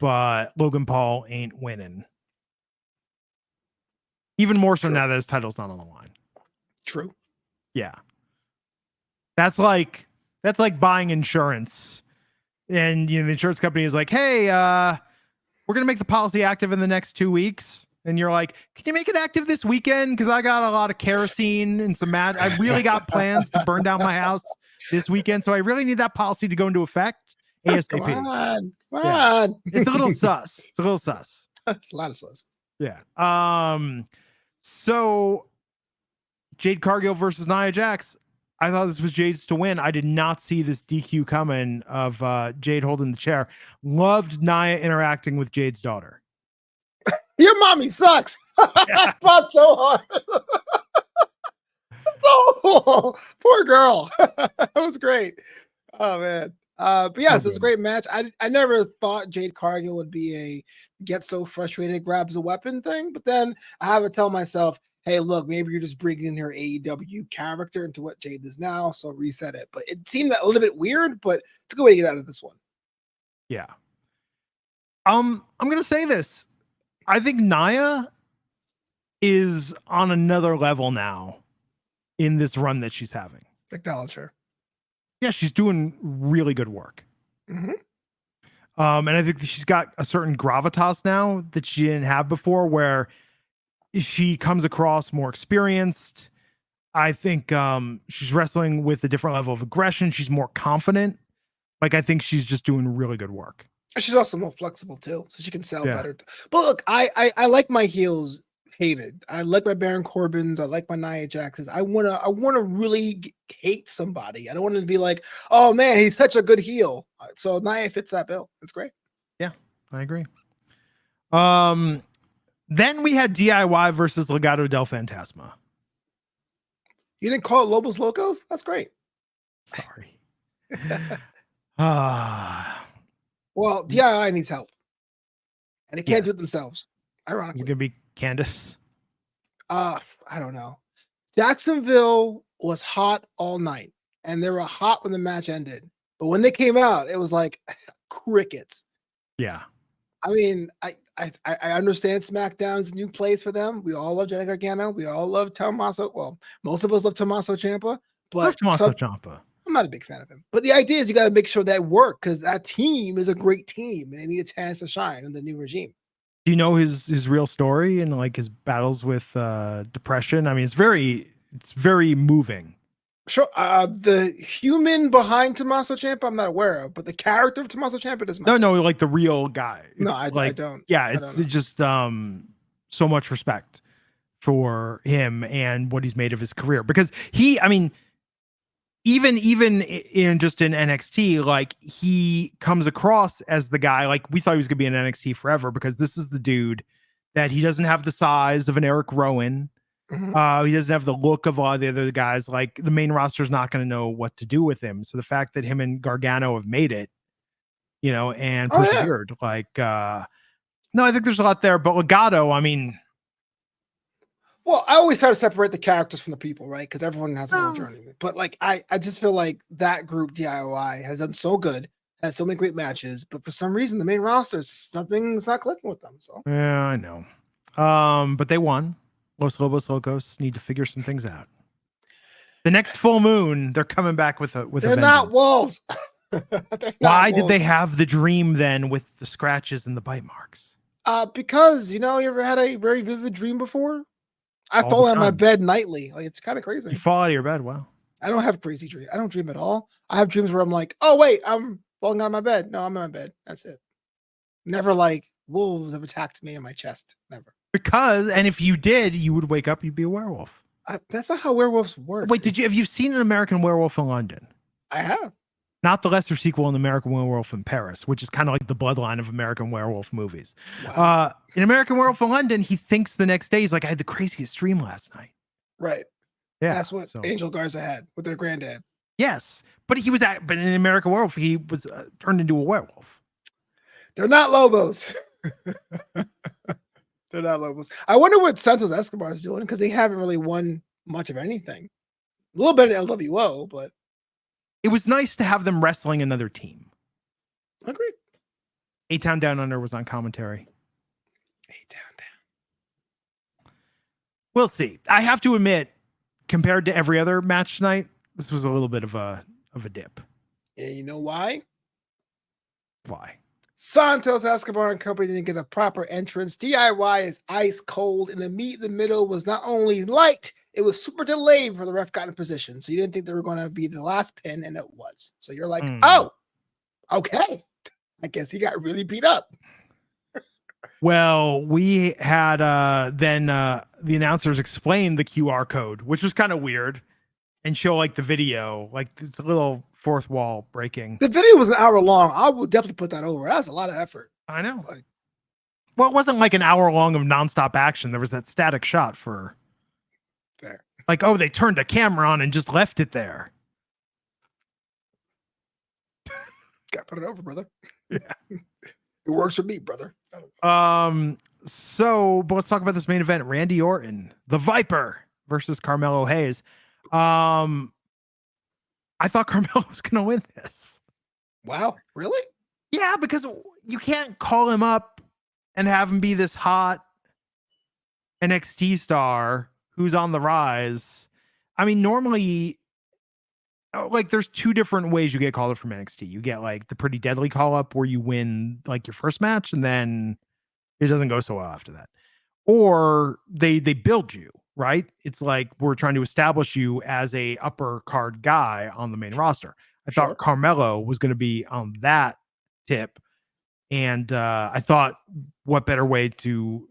but Logan Paul ain't winning. Even more so now that his title's not on the line. True. Yeah. That's like buying insurance. And the insurance company is like, hey, we're gonna make the policy active in the next 2 weeks. And you're like, can you make it active this weekend? Because I got a lot of kerosene and some I really got plans to burn down my house this weekend. So I really need that policy to go into effect ASAP. Come on. It's a little sus. It's a lot of sus. Yeah. So Jade Cargill versus Nia Jax. I thought this was Jade's to win. I did not see this DQ coming of Jade holding the chair. Loved Nia interacting with Jade's daughter. Your mommy sucks. I fought so hard. Oh, poor girl. That was great. Oh man. But yes, it was a great match. I never thought Jade Cargill would be a get so frustrated, grabs a weapon thing. But then I have to tell myself, hey, look, maybe you're just bringing in her AEW character into what Jade is now. So reset it. But it seemed a little bit weird, but it's a good way to get out of this one. Yeah. I'm going to say this. I think Nia is on another level now in this run that she's having. Acknowledge her. Yeah, she's doing really good work. Mm-hmm. And I think that she's got a certain gravitas now that she didn't have before, where she comes across more experienced. I think she's wrestling with a different level of aggression. She's more confident. Like, I think she's just doing really good work. She's also more flexible too, so she can sell better. But look, I like my heels hated. I like my Baron Corbins. I like my Nia Jaxes. I wanna really hate somebody. I don't want to be like, oh man, he's such a good heel. So Nia fits that bill. It's great. Yeah, I agree. Then we had DIY versus Legado del Fantasma. You didn't call it Lobos Locos? That's great. Sorry. Well, DIY needs help. And they can't do it themselves. Ironically. Is it going to be Candace? I don't know. Jacksonville was hot all night. And they were hot when the match ended. But when they came out, it was like crickets. Yeah. I mean, I understand SmackDown's a new place for them. We all love Johnny Gargano. We all love Tommaso. Well, most of us love Tommaso Ciampa. But Ciampa. I'm not a big fan of him. But the idea is you got to make sure that works, because that team is a great team and they need a chance to shine in the new regime. Do you know his real story and like his battles with depression? I mean, it's very moving. Sure. The human behind Tommaso Ciampa, I'm not aware of, but the character of Tommaso Ciampa does. No, like the real guy. No, I don't. Yeah, it's just so much respect for him and what he's made of his career, because even in NXT, like, he comes across as the guy, like, we thought he was gonna be in NXT forever, because this is the dude that he doesn't have the size of an Eric Rowan. Mm-hmm. He doesn't have the look of all the other guys. Like, the main roster is not going to know what to do with him. So the fact that him and Gargano have made it, and persevered, no, I think there's a lot there. But Legado, I mean, well, I always try to separate the characters from the people, right? Because everyone has a little journey. But like, I just feel like that group DIY has done so good, has so many great matches, but for some reason the main roster, something's not clicking with them. So yeah, I know. But they won. Los Lobos Locos need to figure some things out. The next full moon, they're coming back with a. They're not wolves. Why did they have the dream then with the scratches and the bite marks? Because you ever had a very vivid dream before? I fall out of my bed nightly. Like, it's kind of crazy. You fall out of your bed? Wow. I don't have crazy dreams. I don't dream at all. I have dreams where I'm like, oh wait, I'm falling out of my bed. No, I'm in my bed. That's it. Never like wolves have attacked me in my chest. Never. Because, and if you did, you would wake up, you'd be a werewolf. That's not how werewolves work. Wait, have you seen an American Werewolf in London? I have. Not the lesser sequel, in American Werewolf in Paris, which is kind of like the bloodline of American Werewolf movies. Wow. In American Werewolf in London, he thinks the next day, he's like, I had the craziest dream last night. Right. Yeah. That's what Angel Garza had with their granddad. Yes. But but in American Werewolf, he was turned into a werewolf. They're not Lobos. They're not Lobos. I wonder what Santos Escobar is doing, because they haven't really won much of anything. A little bit of LWO, but it was nice to have them wrestling another team. Agreed. A-Town Down Under was on commentary. A-Town Down. We'll see. I have to admit, compared to every other match tonight, this was a little bit of a dip. And you know why? Why? Santos Escobar and company didn't get a proper entrance. DIY is ice cold, and the meet in the middle was not only light, it was super delayed before the ref got in position. So you didn't think they were going to be the last pin, and it was. So you're like, oh, okay. I guess he got really beat up. Well, we had then the announcers explain the QR code, which was kind of weird, and show like the video, like it's a little fourth wall breaking. The video was an hour long. I will definitely put that over. That's a lot of effort. I know. Well, it wasn't like an hour long of nonstop action. There was that static shot for fair. Like, oh, they turned the camera on and just left it there. Got to put it over, brother. Yeah. It works for me, brother. So but let's talk about this main event. Randy Orton, the Viper versus Carmelo Hayes. I thought Carmelo was going to win this. Wow. Really? Yeah, because you can't call him up and have him be this hot NXT star who's on the rise. I mean, normally, like, there's two different ways you get called up from NXT. You get like the pretty deadly call up where you win like your first match and then it doesn't go so well after that. Or they build you, right? It's like we're trying to establish you as a upper card guy on the main roster. I thought Carmelo was going to be on that tip. And I thought what better way to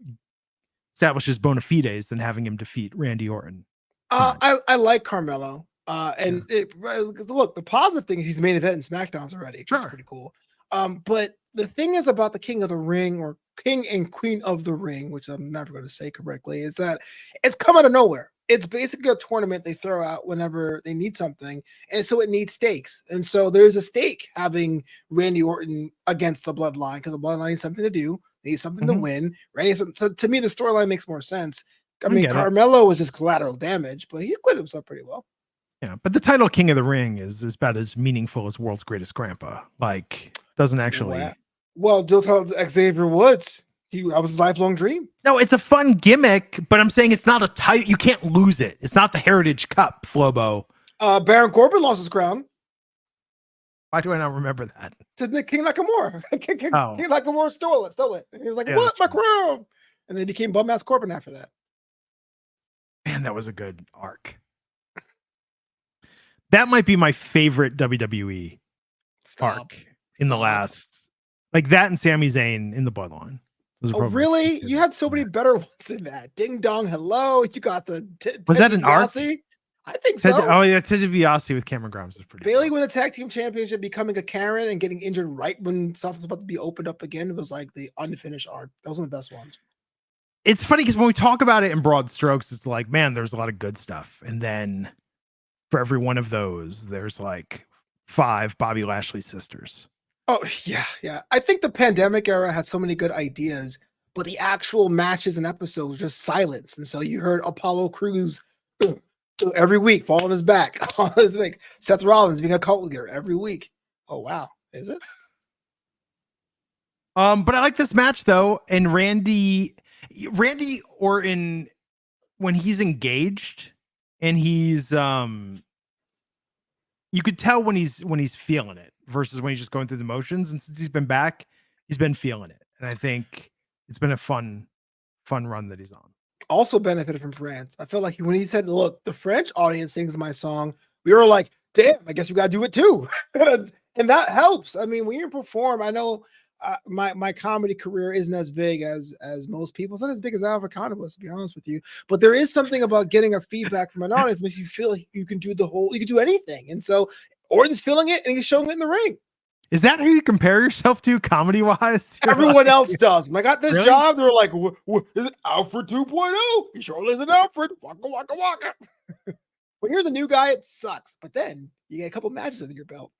establish his bona fides than having him defeat Randy Orton. I like Carmelo. Look, the positive thing is he's main event in SmackDowns already. Sure. Which is pretty cool. But the thing is about the King of the Ring or King and Queen of the Ring, which I'm never going to say correctly, is that it's come out of nowhere. It's basically a tournament they throw out whenever they need something. And so it needs stakes. And so there's a stake having Randy Orton against the Bloodline because the Bloodline needs something to do. They need something to win. So to me, the storyline makes more sense. I mean, Carmelo was just collateral damage, but he acquitted himself pretty well. Yeah, but the title King of the Ring is about as meaningful as World's Greatest Grandpa. Like, doesn't actually. Wow. Well, don't tell Xavier Woods. That was his lifelong dream. No, it's a fun gimmick, but I'm saying it's not a title. You can't lose it. It's not the Heritage Cup, Flobo. Baron Corbin lost his crown. Why do I not remember that? To King Nakamura. King Nakamura stole it. He was like, what? My crown. And then he became Bum-Ass Corbin after that. Man, that was a good arc. That might be my favorite WWE arc in the last. Like that and Sami Zayn in the Bloodline. Oh, really? You had so many better ones than that. Ding Dong, hello. You got the. Was that an arc? I think so. Ted DiBiase with Cameron Grimes was pretty. Bailey won the tag team championship, becoming a Karen and getting injured right when stuff was about to be opened up again. It was like the unfinished arc. Those are the best ones. It's funny because when we talk about it in broad strokes, it's like, man, there's a lot of good stuff. And then for every one of those, there's like 5 Bobby Lashley sisters. Oh, yeah. I think the pandemic era had so many good ideas, but the actual matches and episodes were just silence. And so you heard Apollo Crews every week fall on his back. Seth Rollins being a cult leader every week. Oh, wow. Is it? But I like this match, though. And Randy Orton, when he's engaged and he's you could tell when he's feeling it versus when he's just going through the motions. And since he's been back, he's been feeling it. And I think it's been a fun run that he's on. Also benefited from France. I feel like when he said, look, the French audience sings my song, we were like, damn, I guess we got to do it too. And that helps. I mean, when you perform, I know my comedy career isn't as big as most people. It's not as big as Avocado was, to be honest with you. But there is something about getting a feedback from an audience that makes you feel like you can do anything. And so Orton's feeling it and he's showing it in the ring. Is that who you compare yourself to comedy wise? Everyone else does. When I got this job, they were like, is it Alfred 2.0? He surely is an Alfred. Waka, waka, waka. When you're the new guy, it sucks. But then you get a couple matches under your belt.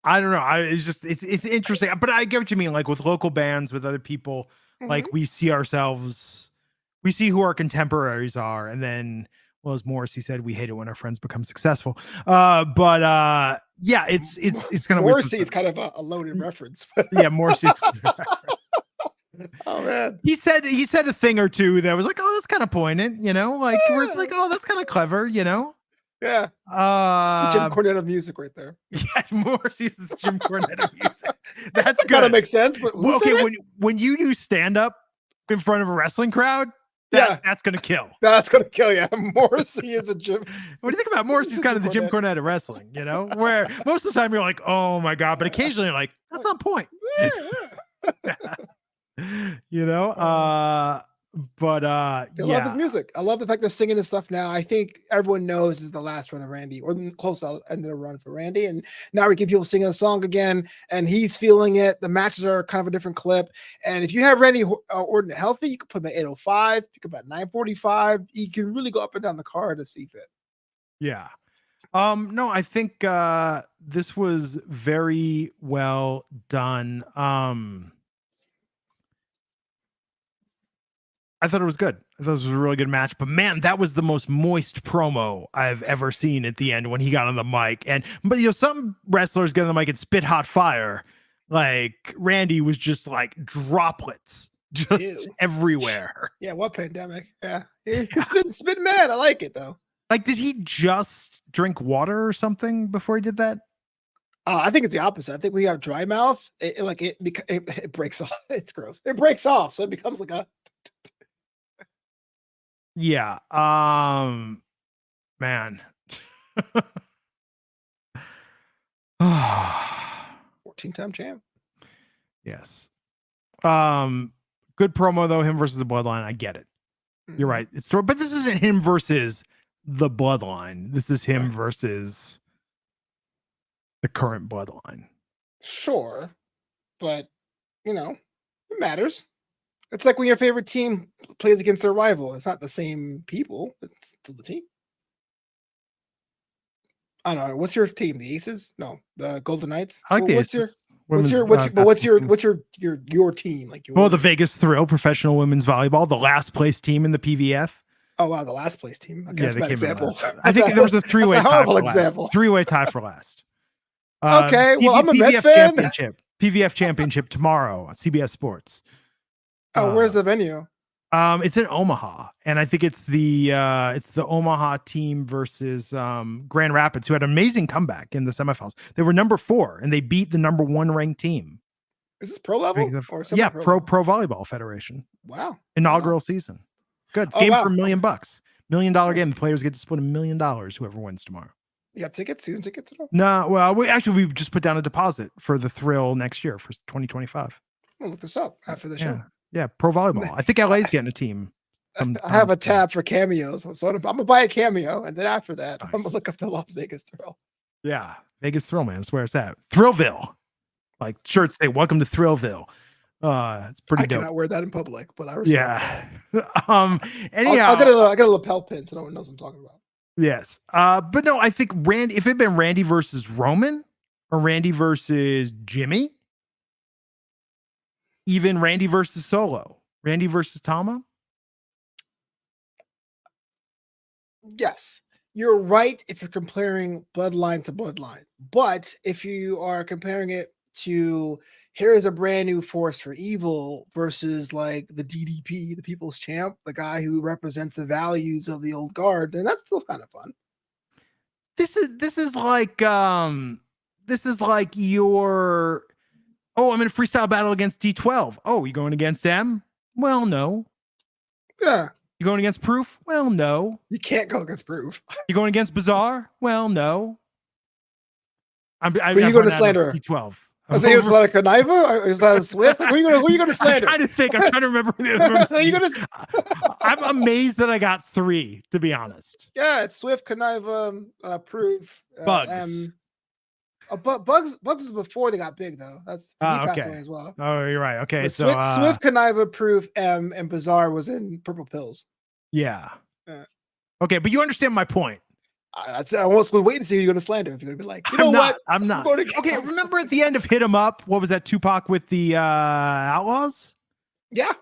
I don't know. It's interesting, but I get what you mean. Like with local bands, with other people, like we see who our contemporaries are. And then, well, as Morrissey said, we hate it when our friends become successful. Yeah, it's kind of Morrissey is kind of a loaded reference. Yeah, Morrissey. Oh man. He said a thing or two that was like, oh, that's kind of poignant, you know, like we're like, oh, that's kind of clever, you know. Yeah. Jim Cornette of music right there. Yeah, Morris uses Jim Cornette of music. That's good. Kind of makes sense, but okay, when you do stand up in front of a wrestling crowd, that's gonna kill. That's gonna kill you. Morrissey is a Jim. What do you think about Morrissey's kind of the Jim Cornette of wrestling, you know, where most of the time you're like, oh my God, but occasionally you're like, that's on point. You know, I love his music. I love the fact they're singing his stuff now. I think everyone knows this is the last run of Randy, or the close to end of the run for Randy. And now we get people singing a song again, and he's feeling it. The matches are kind of a different clip. And if you have Randy Orton healthy, you can put him at 805, you can put him at 945. You can really go up and down the card to see fit. Yeah. No, I think this was very well done. I thought it was good. I thought this was a really good match, but man, that was the most moist promo I've ever seen at the end when he got on the mic. But you know, some wrestlers get on the mic and spit hot fire. Like Randy was just like droplets just everywhere. Yeah, what pandemic? Yeah. It's been mad. I like it though. Like, did he just drink water or something before he did that? I think it's the opposite. I think we have dry mouth. It breaks off. It's gross. It breaks off, so it becomes like a. Yeah. Man. 14-time champ. Yes. Good promo though. Him versus the Bloodline. I get it. You're right. But this isn't him versus the Bloodline. This is him versus the current Bloodline. Sure, but you know, it matters. It's like when your favorite team plays against their rival. It's not the same people. It's still the team. I don't know. What's your team? The Aces? No, the Golden Knights. I like the Aces. What's your team? Like the Vegas Thrill professional women's volleyball, the last place team in the PVF. Oh wow, the last place team. Okay, that's example. I think there was a three-way tie for example. Last. Three-way tie for last. Okay, well, I'm a Mets fan. PVF championship tomorrow on CBS Sports. Oh, where's the venue? It's in Omaha, and I think it's the Omaha team versus Grand Rapids, who had an amazing comeback in the semifinals. They were number 4, and they beat the number 1 ranked team. Is this pro level? Or pro Volleyball Federation. Wow. Inaugural season. Good. Game for $1 million. $1 million game. The players get to split $1 million, whoever wins tomorrow. You have tickets, season tickets at all? No, well, we just put down a deposit for the Thrill next year for 2025. I'll look this up after the show. Yeah, pro volleyball. I think LA's getting a team. I have a tab for cameos, so I'm gonna buy a cameo, and then after that, I'm gonna look up the Las Vegas Thrill. Yeah, Vegas Thrill, man. That's where it's at. Thrillville, like shirts say "Welcome to Thrillville." It's pretty dope. I cannot wear that in public, but I respect anyhow, I got a lapel pin, so no one knows what I'm talking about. Yes, but no, I think Randy. If it had been Randy versus Roman or Randy versus Jimmy. Even Randy versus Solo, Randy versus Tama. Yes, you're right if you're comparing Bloodline to Bloodline. But if you are comparing it to here is a brand new force for evil versus like the DDP, the People's Champ, the guy who represents the values of the old guard, then that's still kind of fun. This is like your. Oh, I'm in a freestyle battle against D12. Oh, you going against them? Well, no. Yeah. You going against Proof? Well, no. You can't go against Proof. You going against Bizarre? Well, no. Are you going to slander D12? I think it's like a Kaniva? Is that a Swift? Who are you going to slander? I'm trying to remember. I'm amazed that I got 3, to be honest. Yeah, it's Swift, Kaniva, Proof, Bugs. Bugs is before they got big though. He passed away as well. Oh, you're right. Okay, but Swift, Kaniva, Proof, and Bizarre was in Purple Pills. Yeah. Okay, but you understand my point. I was waiting to see who you're going to slander. If you're going to be like, you know what? I'm not. Okay, remember at the end of Hit 'Em Up, what was that? Tupac with the Outlaws? Yeah.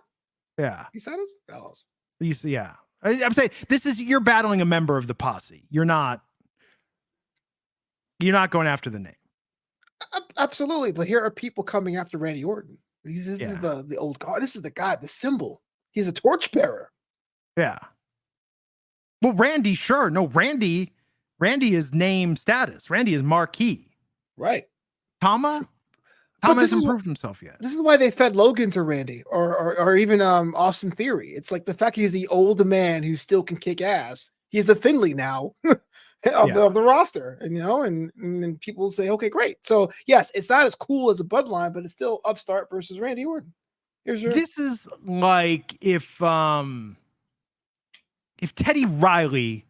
Yeah. He said us? Outlaws. Yeah. I'm saying you're battling a member of the posse. You're not going after the name. Absolutely. But here are people coming after Randy Orton. This is the old guard. This is the guy, the symbol. He's a torchbearer. Yeah. Well, Randy, sure. No, Randy is name status. Randy is marquee. Right. Tama hasn't proved himself yet. This is why they fed Logan to Randy or even Austin Theory. It's like the fact he's the old man who still can kick ass. He's the Finley now of the roster, and and people say, okay, great. So yes, it's not as cool as a Bloodline, but it's still upstart versus Randy Orton. This is like if Teddy Riley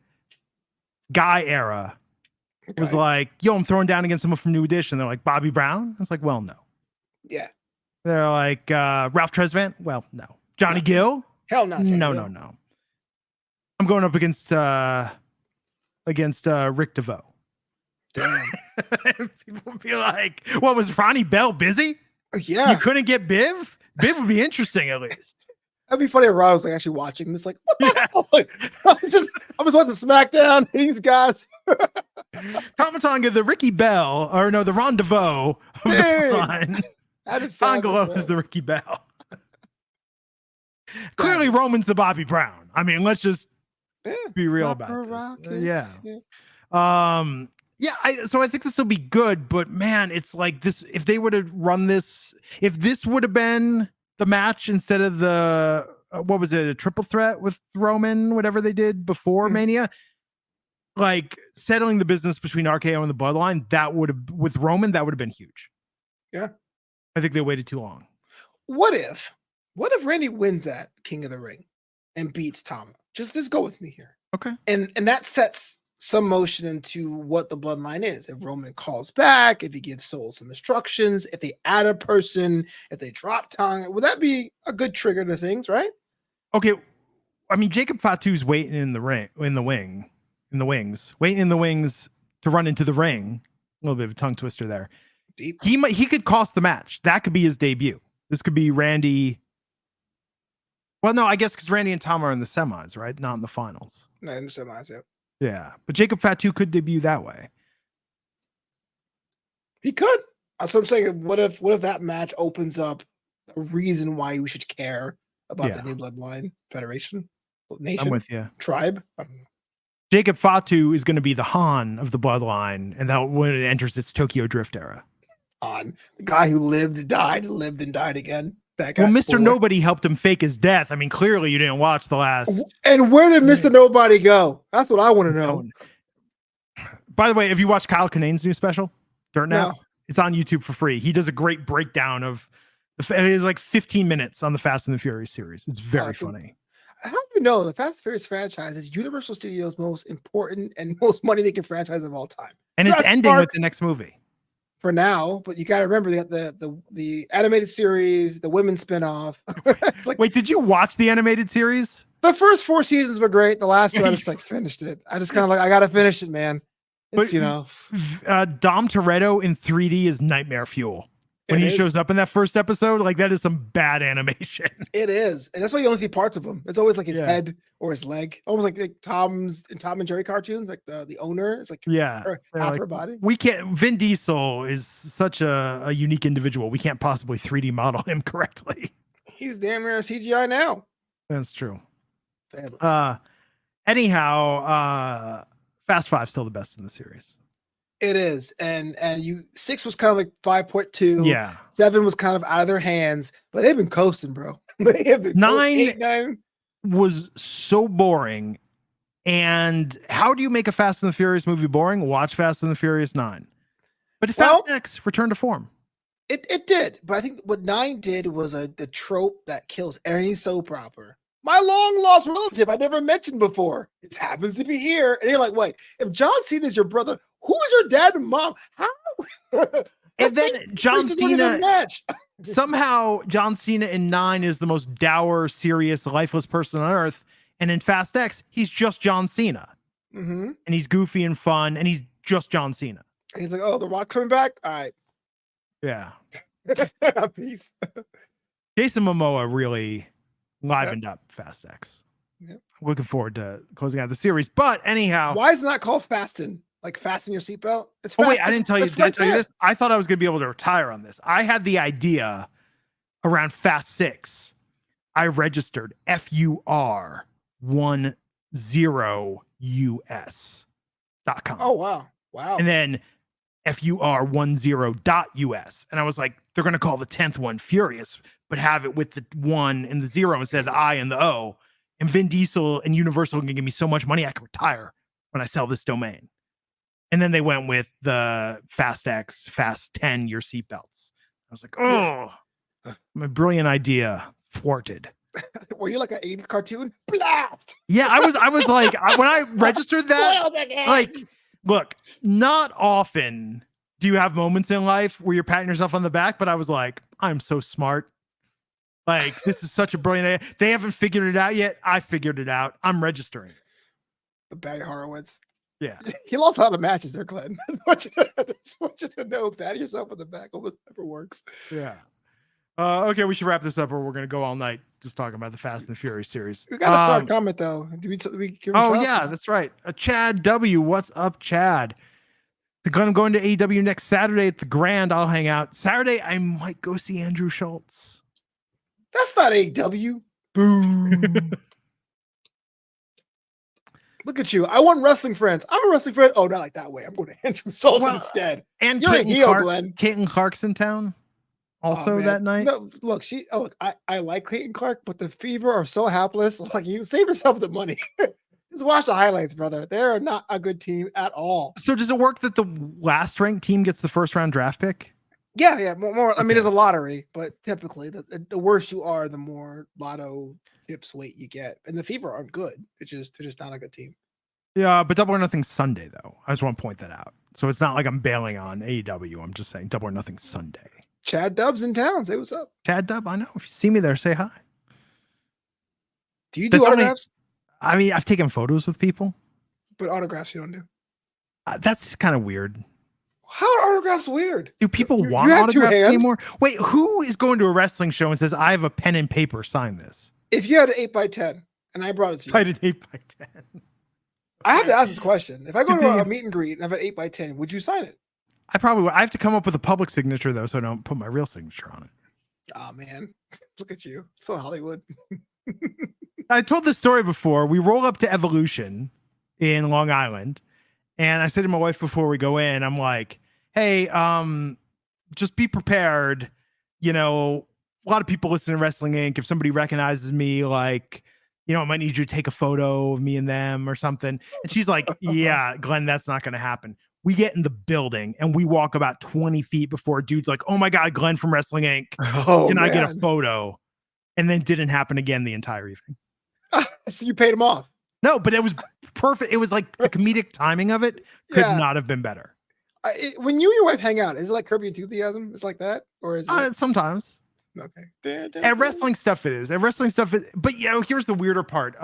guy era was like, yo, I'm throwing down against someone from New Edition. They're like, Bobby Brown. It's like, well, no. Yeah. They're like Ralph Tresvant. Well, no. Johnny Gill. Hell no. No. I'm going up against Rick DeVoe. Damn. People would be like, what, was Ronnie Bell busy? Yeah. You couldn't get Biv? Biv would be interesting at least. That'd be funny if Rob was like actually watching this, like, what the hell? Like, I'm just watching Smackdown. These guys. Tonga, the Ricky Bell, or no, the Ron DeVoe of the Bloodline. That is Tongalo is the Ricky Bell. Clearly, Roman's the Bobby Brown. I mean, let's just be real about this. Yeah. So I think this will be good, but man, it's like this. If they would have run this, if this would have been the match instead of the what was it, a triple threat with Roman, whatever they did before Mania, like settling the business between RKO and the Bloodline, that would have, with Roman, that would have been huge. Yeah, I think they waited too long. What if Randy wins at King of the Ring and beats Tama? Just go with me here. Okay. And that sets some motion into what the Bloodline is. If Roman calls back, if he gives Soul some instructions, if they add a person, if they drop Tonga, would that be a good trigger to things, right? Okay. I mean, Jacob Fatu's waiting in the wings to run into the ring. A little bit of a tongue twister there. Deep. He could cost the match. That could be his debut. This could be Randy. Well, no, I guess because Randy and Tom are in the semis, right? Not in the finals. No, in the semis, yeah. Yeah, but Jacob Fatu could debut that way. He could. That's what I'm saying. What if that match opens up a reason why we should care about the new Bloodline Federation, Nation? I'm with you. Tribe. I don't know. Jacob Fatu is going to be the Han of the Bloodline, and that when it enters its Tokyo Drift era. On the guy who lived and died again. That guy. Well, Mr. Nobody helped him fake his death. I mean, clearly you didn't watch the last. And where did Mr. Nobody go? That's what I want to know. By the way, have you watched Kyle Kinane's new special, Dirt Now? No. It's on YouTube for free. He does a great breakdown of it's like 15 minutes on the Fast and the Furious series. It's very funny. How do you know the Fast and Furious franchise is Universal Studios' most important and most money-making franchise of all time? And it's ending with the next movie. For now, but you got to remember they got the animated series, the women's spinoff. Like, wait, did you watch the animated series? The first 4 seasons were great. The last 2, I just finished it. I just kind of I got to finish it, man. It's, Dom Toretto in 3D is nightmare fuel. When he shows up in that first episode, like that is some bad animation. It is. And that's why you only see parts of him. It's always like his head or his leg. Almost like Tom and Jerry cartoons, like the owner. It's like half her body. We can't, Vin Diesel is such a unique individual. We can't possibly 3D model him correctly. He's damn near a CGI now. That's true. Anyhow, Fast 5 still the best in the series. It is, and 6 was kind of like 5.2. Yeah, 7 was kind of out of their hands, but they've been coasting, bro. They have been 9 was so boring. And how do you make a Fast and the Furious movie boring? Watch Fast and the Furious 9. But Fast X returned to form. It did, but I think what 9 did was the trope that kills any soap opera. My long lost relative I never mentioned before. It happens to be here, and you're like, wait, if John Cena is your brother, who is your dad and mom? How? And then John Cena, somehow John Cena in 9 is the most dour, serious, lifeless person on earth. And in Fast X, he's just John Cena. Mm-hmm. And he's goofy and fun, and he's just John Cena. And he's like, oh, The Rock coming back? All right. Yeah. Peace. Jason Momoa really livened up Fast X. Yep. Looking forward to closing out the series. But anyhow. Why is it not called Fasten? Like fasten your seatbelt? It's fast. Oh wait, I didn't tell you. Did I tell you this? I thought I was going to be able to retire on this. I had the idea around Fast 6, I registered FUR10US.com. Oh, wow. Wow. And then FUR10.US. And I was like, they're going to call the 10th one Furious, but have it with the 1 and the 0 instead of the I and the O. And Vin Diesel and Universal can give me so much money I can retire when I sell this domain. And then they went with the Fast 10 your seatbelts. I was like, oh, my brilliant idea thwarted. Were you like an 80s cartoon? Blast! Yeah, I was like, when I registered that, like, look, not often do you have moments in life where you're patting yourself on the back, but I was like, I'm so smart. Like, this is such a brilliant idea. They haven't figured it out yet. I figured it out. I'm registering it. The Barry Horowitz. Yeah. He lost a lot of matches there, Glenn. I just want you to know, patting yourself on the back almost never works. Yeah. Okay, we should wrap this up or we're going to go all night just talking about the Fast and the Furious series. We got to start comment, though. Do we give oh, yeah, that's right. Chad W. What's up, Chad? I'm going to AEW next Saturday at the Grand. I'll hang out. Saturday, I might go see Andrew Schultz. That's not AEW. Boom. Look at you. I want wrestling friends. I'm a wrestling friend. Oh, not like that way. I'm going to Andrew Schultz instead. And you're a heel, Glenn. Caitlin Clark's in town also that night. No, look, I like Clayton Clark, but the Fever are so hapless. Like, you save yourself the money. Just watch the highlights, brother. They're not a good team at all. So does it work that the last ranked team gets the first round draft pick? Yeah, more. Okay. I mean, it's a lottery, but typically the worse you are, the more lotto chips weight you get. And the Fever aren't good. They're just not a good team. Yeah, but Double or Nothing Sunday though. I just want to point that out. So it's not like I'm bailing on AEW. I'm just saying Double or Nothing Sunday. Chad Dub's in town. Say what's up. Chad Dub, I know. If you see me there, say hi. Do you do autographs? I mean, I've taken photos with people. But autographs you don't do. That's kind of weird. How are autographs weird? Do people want autographs anymore? Wait, who is going to a wrestling show and says, I have a pen and paper, sign this? If you had an 8x10 and I brought it to you. I had an 8x10. I have to ask this question. If I go to a meet and greet and I have an 8x10, would you sign it? I probably would. I have to come up with a public signature though, so I don't put my real signature on it. Oh man, look at you. So Hollywood. I told this story before. We roll up to Evolution in Long Island, and I said to my wife before we go in, I'm like, hey, just be prepared. You know, a lot of people listen to Wrestling Inc. If somebody recognizes me, like, you know, I might need you to take a photo of me and them or something. And she's like, yeah, Glenn, that's not going to happen. We get in the building and we walk about 20 feet before a dude's like, oh my God, Glenn from Wrestling Inc. Can I get a photo? And then didn't happen again the entire evening. So you paid him off. No, but it was perfect. It was like the comedic timing of it could not have been better. When you and your wife hang out, is it like Curb Your Enthusiasm? It's like that? Or is it? Sometimes. Okay. At wrestling stuff, it is. At wrestling stuff, but yeah, here's the weirder part.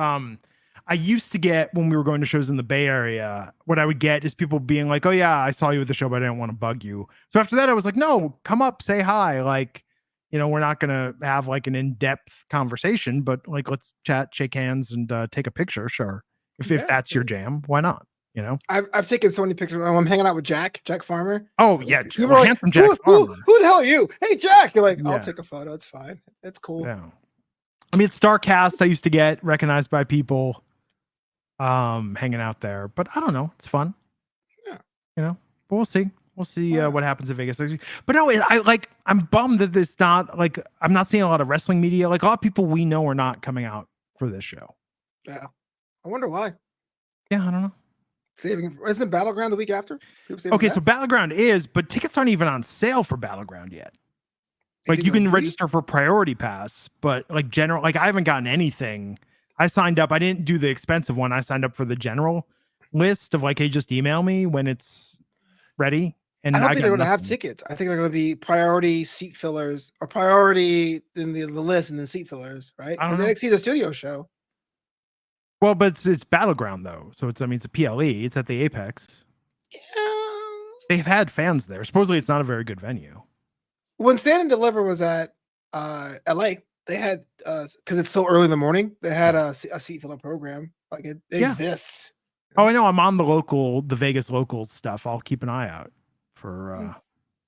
I used to get, when we were going to shows in the Bay Area, what I would get is people being like, oh yeah, I saw you at the show, but I didn't want to bug you. So after that, I was like, no, come up, say hi. Like, you know, we're not going to have like an in-depth conversation, but like, let's chat, shake hands, and take a picture. Sure. If that's your jam, why not? You know, I've taken so many pictures. I'm hanging out with Jack Farmer. Oh yeah, handsome Jack Farmer. Who the hell are you? Hey Jack. You're like, I'll take a photo. It's fine. It's cool. Yeah. I mean, it's Starcast. I used to get recognized by people hanging out there, but I don't know. It's fun. Yeah. You know, but we'll see. We'll see what happens in Vegas. But no, I'm bummed that this not like, I'm not seeing a lot of wrestling media. Like a lot of people we know are not coming out for this show. Yeah. I wonder why. Yeah, I don't know. Isn't Battleground the week after? Okay, so Battleground is, but tickets aren't even on sale for Battleground yet. Like you can register for Priority Pass, but like general, like I haven't gotten anything. I signed up. I didn't do the expensive one. I signed up for the general list of like, hey, just email me when it's ready. And I don't think they're going to have tickets. I think they're going to be priority seat fillers or priority in the list and then seat fillers, right? Because NXT is a studio show. Well, but it's Battleground though, so it's a PLE. It's at the Apex. Yeah, they've had fans there. Supposedly, it's not a very good venue. When Stand and Deliver was at LA, they had because it's so early in the morning. They had a seat filler program. Like it exists. Oh, I know. I'm on the Vegas locals stuff. I'll keep an eye out for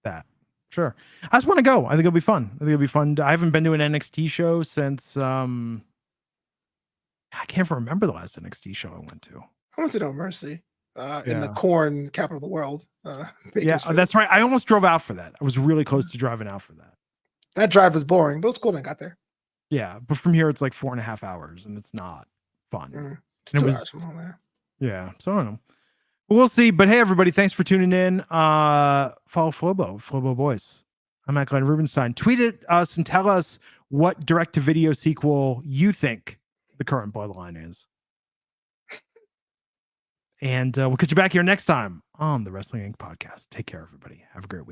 that. Sure. I just want to go. I think it'll be fun. I think it'll be fun. I haven't been to an NXT show since I can't remember the last NXT show I went to. I went to No Mercy in the corn capital of the world. Yeah, that's right. I almost drove out for that. I was really close to driving out for that. That drive was boring, but it was cool when I got there. Yeah, but from here it's like 4.5 hours, and it's not fun. It's 2 hours from home there. Yeah, so I don't know. But we'll see. But hey, everybody, thanks for tuning in. Follow Flobo Boyce. I'm at Glenn Rubenstein. Tweet at us and tell us what direct-to-video sequel you think the current Bloodline is. And we'll catch you back here next time on the Wrestling Inc. podcast. Take care, everybody. Have a great week.